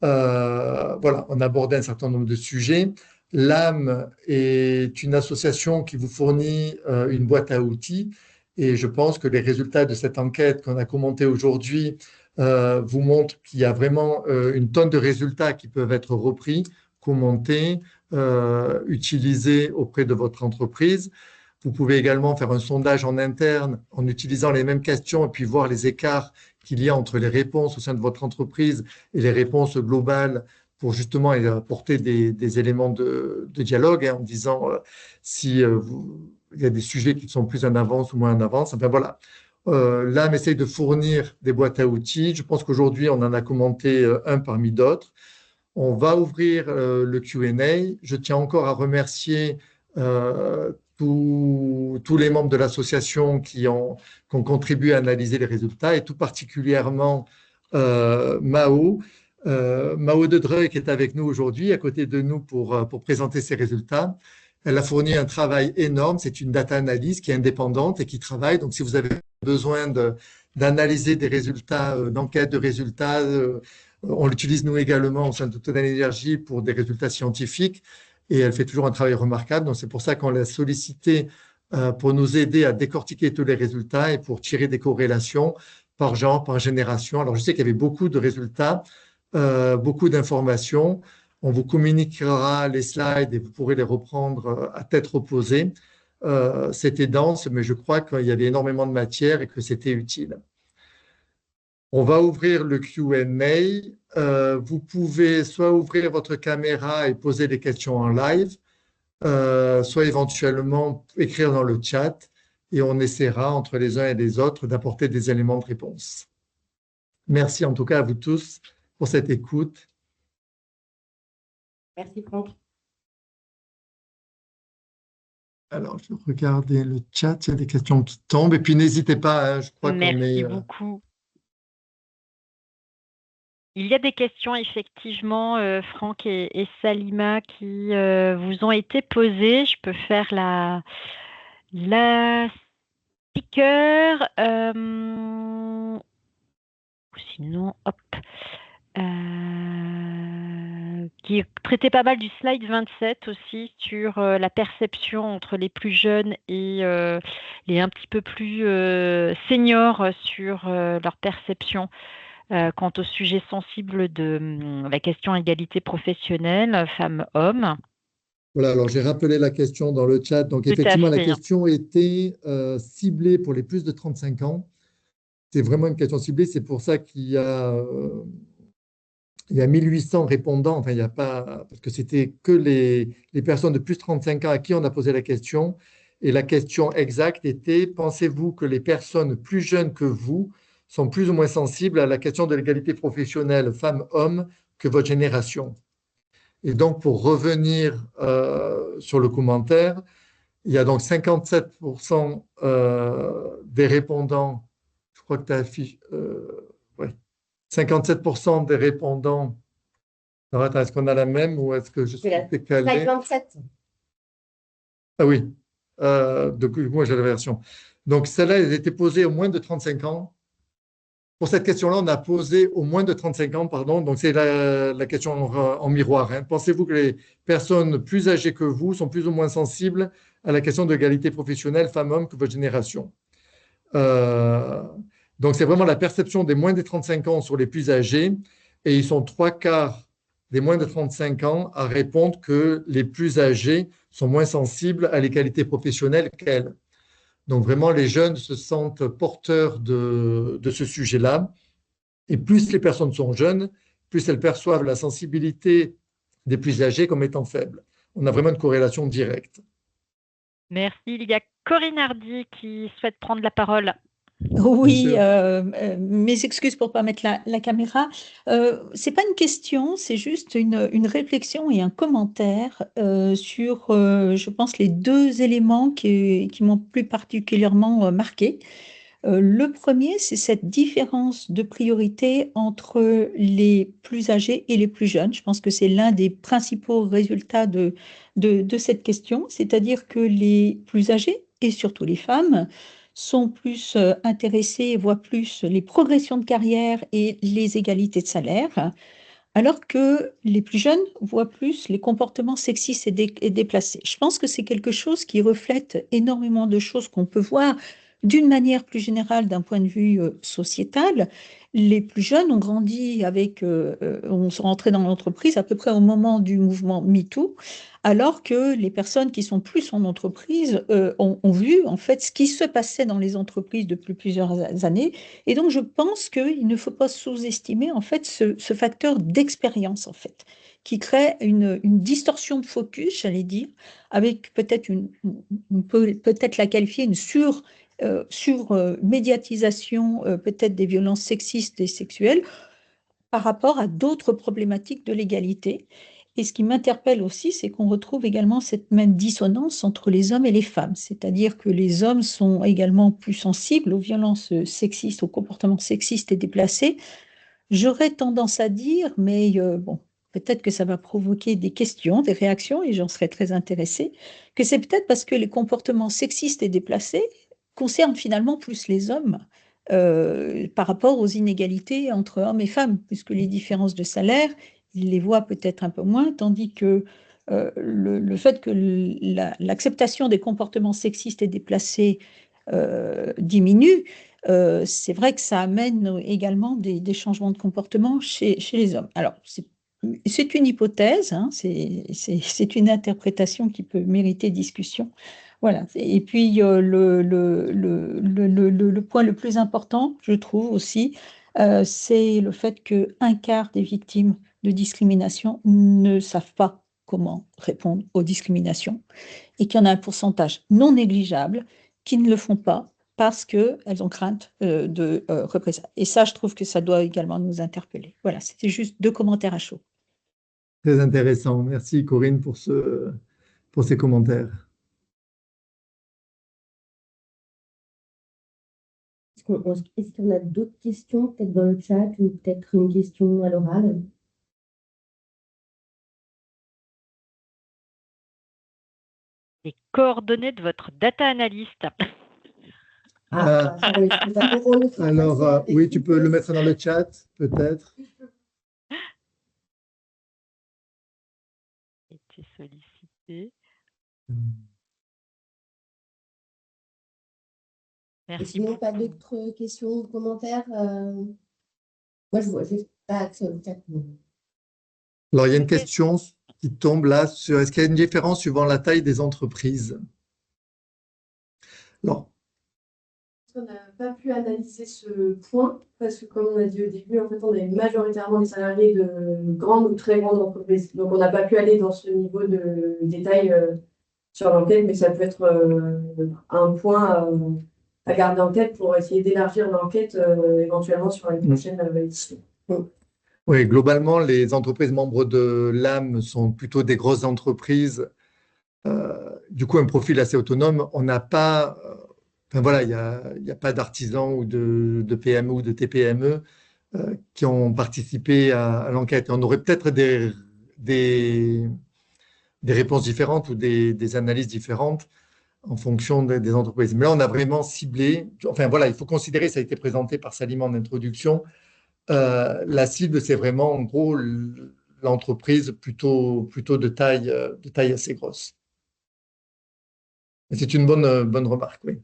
Voilà, on a abordé un certain nombre de sujets. L'âme est une association qui vous fournit une boîte à outils et je pense que les résultats de cette enquête qu'on a commentée aujourd'hui vous montrent qu'il y a vraiment une tonne de résultats qui peuvent être repris, commentés, utilisés auprès de votre entreprise. Vous pouvez également faire un sondage en interne en utilisant les mêmes questions et puis voir les écarts qu'il y a entre les réponses au sein de votre entreprise et les réponses globales pour justement apporter des éléments de dialogue hein, en disant si il y a des sujets qui sont plus en avance ou moins en avance. Enfin voilà. Là, on essaye de fournir des boîtes à outils. Je pense qu'aujourd'hui, on en a commenté un parmi d'autres. On va ouvrir le Q&A. Je tiens encore à remercier tous les membres de l'association qui ont contribué à analyser les résultats et tout particulièrement Mao. Mao de Dreux qui est avec nous aujourd'hui, à côté de nous pour présenter ses résultats. Elle a fourni un travail énorme. C'est une data analyse qui est indépendante et qui travaille. Donc, si vous avez besoin d'analyser des résultats, d'enquête de résultats, on l'utilise nous également au sein de Total Energy pour des résultats scientifiques. Et elle fait toujours un travail remarquable. Donc, c'est pour ça qu'on l'a sollicité pour nous aider à décortiquer tous les résultats et pour tirer des corrélations par genre, par génération. Alors, je sais qu'il y avait beaucoup de résultats, beaucoup d'informations. On vous communiquera les slides et vous pourrez les reprendre à tête reposée. C'était dense, mais je crois qu'il y avait énormément de matière et que c'était utile. On va ouvrir le Q&A. Vous pouvez soit ouvrir votre caméra et poser des questions en live, soit éventuellement écrire dans le chat et on essaiera entre les uns et les autres d'apporter des éléments de réponse. Merci en tout cas à vous tous pour cette écoute. Merci Franck. Alors, je vais regarder le chat, il y a des questions qui tombent. Et puis, n'hésitez pas, hein, je crois qu'on est… Merci beaucoup. Il y a des questions, effectivement, Franck et Salima, qui vous ont été posées. Je peux faire la speaker. Sinon, hop. Qui traitait pas mal du slide 27 aussi sur la perception entre les plus jeunes et les un petit peu plus seniors sur leur perception quant au sujet sensible de la question égalité professionnelle femmes-hommes. Voilà, alors j'ai rappelé la question dans le chat. Donc, effectivement, la question était ciblée pour les plus de 35 ans. C'est vraiment une question ciblée. C'est pour ça qu'il y a… Il y a 1800 répondants, enfin, il n'y a pas, parce que c'était que les personnes de plus de 35 ans à qui on a posé la question. Et la question exacte était, pensez-vous que les personnes plus jeunes que vous sont plus ou moins sensibles à la question de l'égalité professionnelle femmes-hommes que votre génération? Et donc, pour revenir sur le commentaire, il y a donc 57% des répondants, je crois que tu as affiché, ouais, 57% des répondants. Alors, attends, est-ce qu'on a la même ou est-ce que je suis Slide décalé? 27. Ah oui, donc moi j'ai la version. Donc celle-là, elle était posée au moins de 35 ans. Pour cette question-là, on a posé au moins de 35 ans, pardon. Donc c'est la question en miroir, hein. Pensez-vous que les personnes plus âgées que vous sont plus ou moins sensibles à la question de l'égalité professionnelle femmes-hommes que votre génération? Euh, donc c'est vraiment la perception des moins de 35 ans sur les plus âgés, et ils sont trois quarts des moins de 35 ans à répondre que les plus âgés sont moins sensibles à l'égalité professionnelle qu'elles. Donc vraiment, les jeunes se sentent porteurs de ce sujet-là. Et plus les personnes sont jeunes, plus elles perçoivent la sensibilité des plus âgés comme étant faible. On a vraiment une corrélation directe. Merci. Il y a Corinne Hardy qui souhaite prendre la parole. Oui, mes excuses pour ne pas mettre la caméra. C'est pas une question, c'est juste une réflexion et un commentaire sur, je pense, les deux éléments qui m'ont plus particulièrement marqué. Le premier, c'est cette différence de priorité entre les plus âgés et les plus jeunes. Je pense que c'est l'un des principaux résultats de cette question, c'est-à-dire que les plus âgés, et surtout les femmes, sont plus intéressés et voient plus les progressions de carrière et les égalités de salaire, alors que les plus jeunes voient plus les comportements sexistes et déplacés. Je pense que c'est quelque chose qui reflète énormément de choses qu'on peut voir d'une manière plus générale d'un point de vue sociétal. Les plus jeunes ont grandi avec, on sont rentrés dans l'entreprise à peu près au moment du mouvement MeToo, alors que les personnes qui sont plus en entreprise ont vu en fait ce qui se passait dans les entreprises depuis plusieurs années. Et donc, je pense qu'il ne faut pas sous-estimer en fait ce facteur d'expérience en fait, qui crée une distorsion de focus, j'allais dire, avec peut-être on peut peut-être la qualifier une médiatisation peut-être des violences sexistes et sexuelles par rapport à d'autres problématiques de l'égalité. Et ce qui m'interpelle aussi, c'est qu'on retrouve également cette même dissonance entre les hommes et les femmes, c'est-à-dire que les hommes sont également plus sensibles aux violences sexistes, aux comportements sexistes et déplacés. J'aurais tendance à dire, mais bon, peut-être que ça va provoquer des questions, des réactions, et j'en serais très intéressée, que c'est peut-être parce que les comportements sexistes et déplacés concernent finalement plus les hommes par rapport aux inégalités entre hommes et femmes, puisque les différences de salaire, ils les voient peut-être un peu moins, tandis que le fait que l'acceptation des comportements sexistes et déplacés diminue, c'est vrai que ça amène également des changements de comportement chez les hommes. Alors, c'est une hypothèse, hein, c'est une interprétation qui peut mériter discussion. Voilà. Et puis, le point le plus important, je trouve aussi, c'est le fait qu'un quart des victimes de discrimination ne savent pas comment répondre aux discriminations et qu'il y en a un pourcentage non négligeable qui ne le font pas parce qu'elles ont crainte de représailles. Et ça, je trouve que ça doit également nous interpeller. Voilà, c'était juste deux commentaires à chaud. Très intéressant. Merci Corinne pour ces commentaires. Est-ce qu'on a d'autres questions, peut-être dans le chat ou peut-être une question à l'oral? Les coordonnées de votre data analyst. Alors, oui, tu peux le mettre dans le chat, peut-être. Été sollicité. Et sinon, pas d'autres questions ou commentaires? Moi, je vois, j'ai pas accès au chat. Alors, il y a une question qui tombe là sur est-ce qu'il y a une différence suivant la taille des entreprises? Alors, on n'a pas pu analyser ce point parce que, comme on a dit au début, en fait, on est majoritairement des salariés de grandes ou très grandes entreprises. Donc, on n'a pas pu aller dans ce niveau de détail sur l'enquête, mais ça peut être un point à garder en tête pour essayer d'élargir l'enquête éventuellement sur les prochaines éditions. Oui, globalement, les entreprises membres de l'AM sont plutôt des grosses entreprises, du coup, un profil assez autonome. On n'a pas, enfin voilà, il y a pas d'artisans ou de PME ou de TPME qui ont participé à l'enquête. On aurait peut-être des, des réponses différentes ou des analyses différentes en fonction des entreprises. Mais là, on a vraiment ciblé, enfin voilà, il faut considérer, ça a été présenté par Salim en introduction, la cible, c'est vraiment en gros l'entreprise plutôt de taille assez grosse. Et c'est une bonne remarque, oui.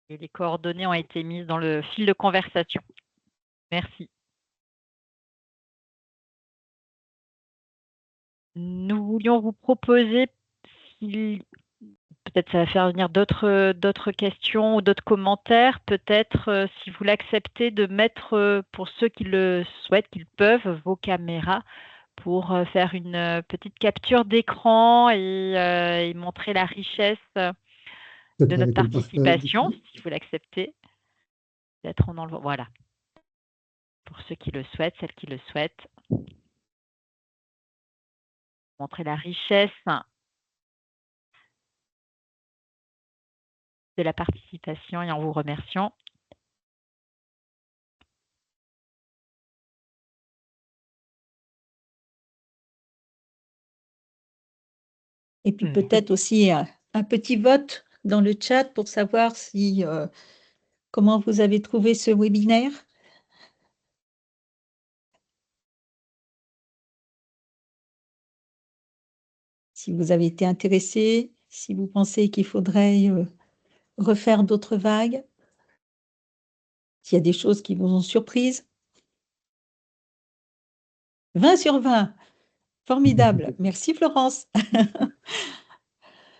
Et les coordonnées ont été mises dans le fil de conversation. Merci. Nous voulions vous proposer, peut-être ça va faire venir d'autres questions ou d'autres commentaires, peut-être si vous l'acceptez de mettre, pour ceux qui le souhaitent, qu'ils peuvent, vos caméras pour faire une petite capture d'écran et montrer la richesse de notre participation, si vous l'acceptez. Peut-être en enlevant, voilà. Pour ceux qui le souhaitent, celles qui le souhaitent. Montrer la richesse de la participation et en vous remerciant. Et puis peut-être aussi un petit vote dans le chat pour savoir si comment vous avez trouvé ce webinaire. Si vous avez été intéressé, si vous pensez qu'il faudrait refaire d'autres vagues, s'il y a des choses qui vous ont surprise. 20 sur 20, formidable. Merci Florence.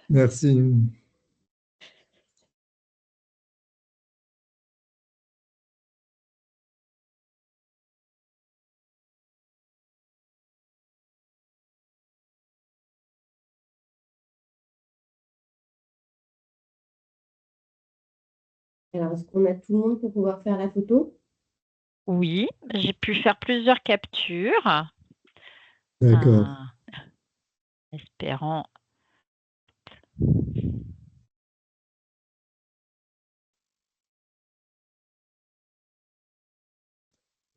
Merci. Alors, est-ce qu'on a tout le monde pour pouvoir faire la photo? Oui, j'ai pu faire plusieurs captures. D'accord. Espérant.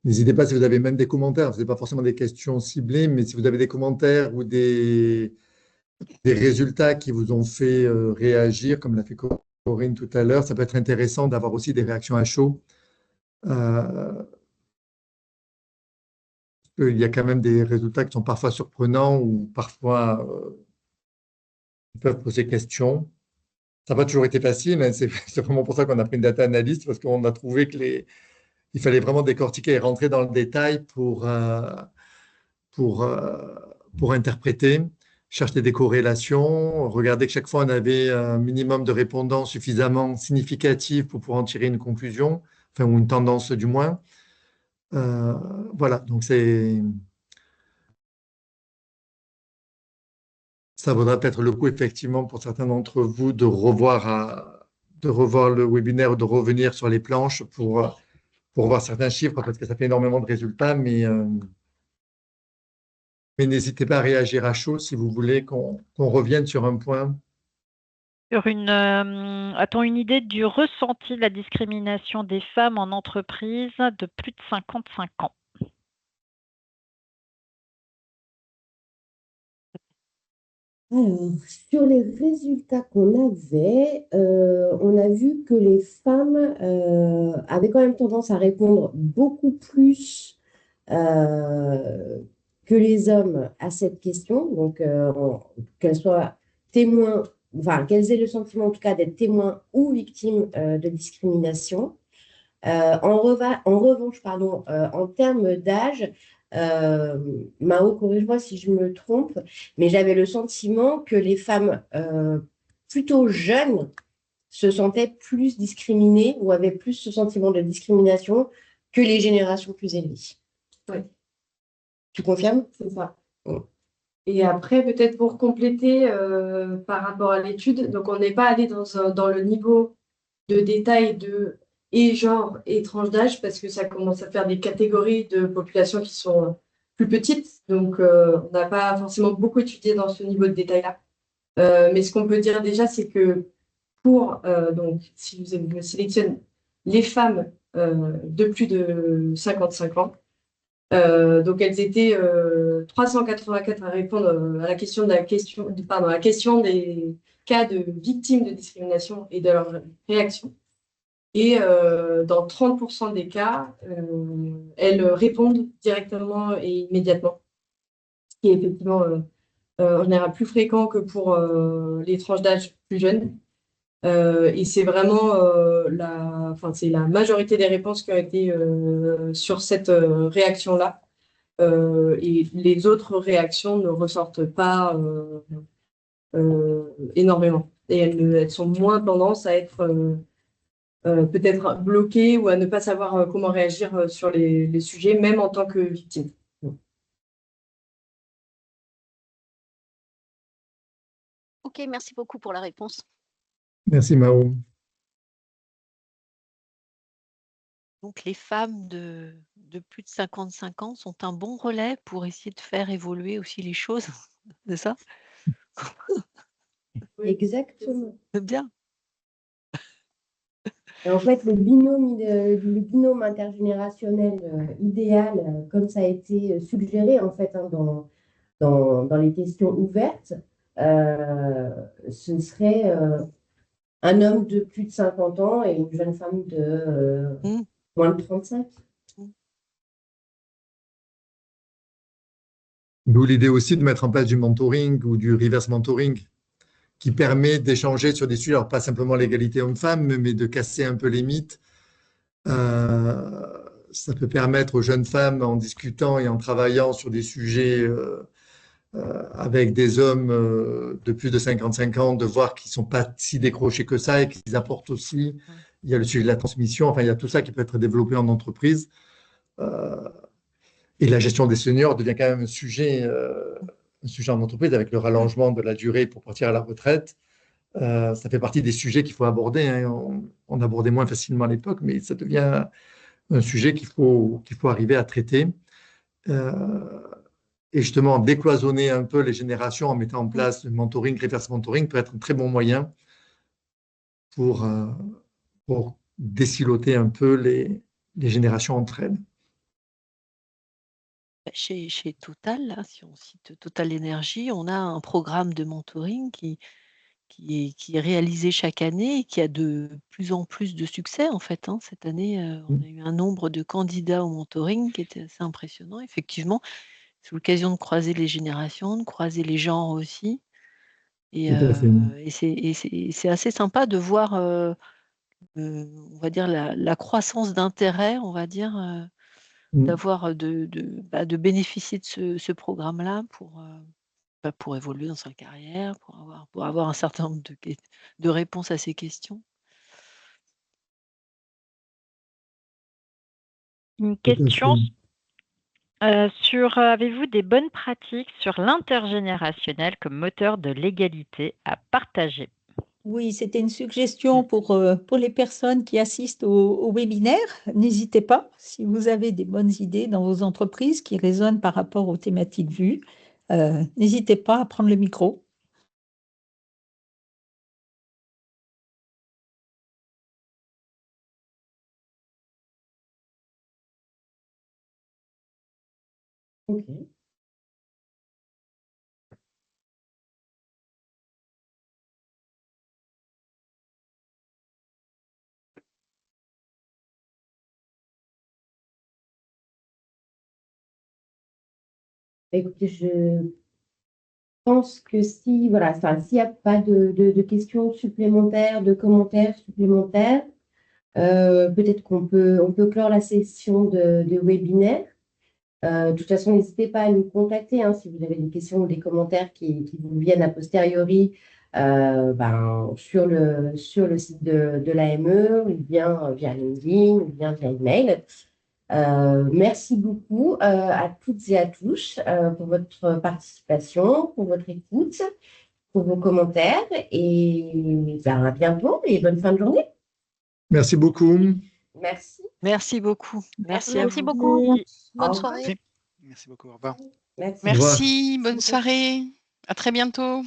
N'hésitez pas si vous avez même des commentaires, ce n'est pas forcément des questions ciblées, mais si vous avez des commentaires ou des résultats qui vous ont fait réagir, comme l'a fait Corinne tout à l'heure, ça peut être intéressant d'avoir aussi des réactions à chaud. Il y a quand même des résultats qui sont parfois surprenants ou parfois qui peuvent poser question. Ça n'a pas toujours été facile, hein, c'est vraiment pour ça qu'on a pris une data analyst, parce qu'on a trouvé il fallait vraiment décortiquer et rentrer dans le détail pour, euh, pour interpréter, chercher des corrélations, regarder que chaque fois on avait un minimum de répondants suffisamment significatifs pour pouvoir en tirer une conclusion, enfin, ou une tendance du moins. Voilà, donc ça vaudra peut-être le coup, effectivement, pour certains d'entre vous de revoir le webinaire ou de revenir sur les planches pour voir certains chiffres, parce que ça fait énormément de résultats, mais n'hésitez pas à réagir à chaud si vous voulez qu'on revienne sur un point. A-t-on une idée du ressenti de la discrimination des femmes en entreprise de plus de 55 ans? Alors, sur les résultats qu'on avait, on a vu que les femmes avaient quand même tendance à répondre beaucoup plus que les hommes à cette question. Donc, qu'elles soient témoins, enfin, qu'elles aient le sentiment en tout cas d'être témoins ou victimes de discrimination. En revanche, pardon, en termes d'âge, Mao, corrige-moi si je me trompe, mais j'avais le sentiment que les femmes plutôt jeunes se sentaient plus discriminées ou avaient plus ce sentiment de discrimination que les générations plus élevées. Oui. Tu confirmes? C'est ça. Et après, peut-être pour compléter par rapport à l'étude, donc on n'est pas allé dans le niveau de détail de et genre et tranche d'âge, parce que ça commence à faire des catégories de population qui sont plus petites. Donc, on n'a pas forcément beaucoup étudié dans ce niveau de détail-là. Mais ce qu'on peut dire déjà, c'est que donc, si vous sélectionnez les femmes de plus de 55 ans, donc elles étaient 384 à répondre à la question des cas de victimes de discrimination et de leur réaction. Et dans 30% des cas, elles répondent directement et immédiatement, ce qui est effectivement en général plus fréquent que pour les tranches d'âge plus jeunes. Et c'est vraiment c'est la majorité des réponses qui ont été sur cette réaction-là. Et les autres réactions ne ressortent pas énormément. Et elles sont moins tendance à être peut-être bloquées ou à ne pas savoir comment réagir sur les sujets, même en tant que victime. Ok, merci beaucoup pour la réponse. Merci Mao. Donc, les femmes de plus de 55 ans sont un bon relais pour essayer de faire évoluer aussi les choses, c'est ça? Exactement. C'est bien. Et en fait, le binôme intergénérationnel idéal, comme ça a été suggéré en fait dans les questions ouvertes, ce serait un homme de plus de 50 ans et une jeune femme de moins de 35. D'où l'idée aussi de mettre en place du mentoring ou du reverse mentoring qui permet d'échanger sur des sujets, alors pas simplement l'égalité homme-femme, mais de casser un peu les mythes. Ça peut permettre aux jeunes femmes, en discutant et en travaillant sur des sujets avec des hommes de plus de 55 ans, de voir qu'ils ne sont pas si décrochés que ça et qu'ils apportent aussi. Il y a le sujet de la transmission, enfin, il y a tout ça qui peut être développé en entreprise. Et la gestion des seniors devient quand même un sujet en entreprise avec le rallongement de la durée pour partir à la retraite. Ça fait partie des sujets qu'il faut aborder, hein. On abordait moins facilement à l'époque, mais ça devient un sujet qu'il faut arriver à traiter. Et justement, décloisonner un peu les générations en mettant en place le mentoring, reverse mentoring peut être un très bon moyen pour désiloter un peu les générations entre elles. Chez Total, là, si on cite Total Énergie, on a un programme de mentoring qui est réalisé chaque année et qui a de plus en plus de succès, en fait, hein. Cette année, on a eu un nombre de candidats au mentoring qui était assez impressionnant. Effectivement, c'est l'occasion de croiser les générations, de croiser les genres aussi. Et Tout à fait. c'est assez sympa de voir, on va dire, la croissance d'intérêt, on va dire, d'avoir de bénéficier de ce programme-là pour évoluer dans sa carrière, pour avoir un certain nombre de réponses à ces questions. Une Tout à question fait. sur avez-vous des bonnes pratiques sur l'intergénérationnel comme moteur de l'égalité à partager? Oui, c'était une suggestion pour les personnes qui assistent au webinaire. N'hésitez pas, si vous avez des bonnes idées dans vos entreprises qui résonnent par rapport aux thématiques vues, n'hésitez pas à prendre le micro. Ok. Écoutez, je pense que s'il n'y a pas de questions supplémentaires, de commentaires supplémentaires, peut-être on peut clore la session de webinaire. De toute façon, n'hésitez pas à nous contacter hein, si vous avez des questions ou des commentaires qui vous viennent a posteriori sur le site de l'AME, ou bien via LinkedIn, ou bien via email. Merci beaucoup à toutes et à tous pour votre participation, pour votre écoute, pour vos commentaires et à bientôt et bonne fin de journée. Merci beaucoup. Merci. Merci beaucoup. Merci à Merci vous. beaucoup. Au Bonne revoir. soirée. Merci beaucoup. Au revoir. Merci. Au revoir. Merci, bonne soirée. À très bientôt.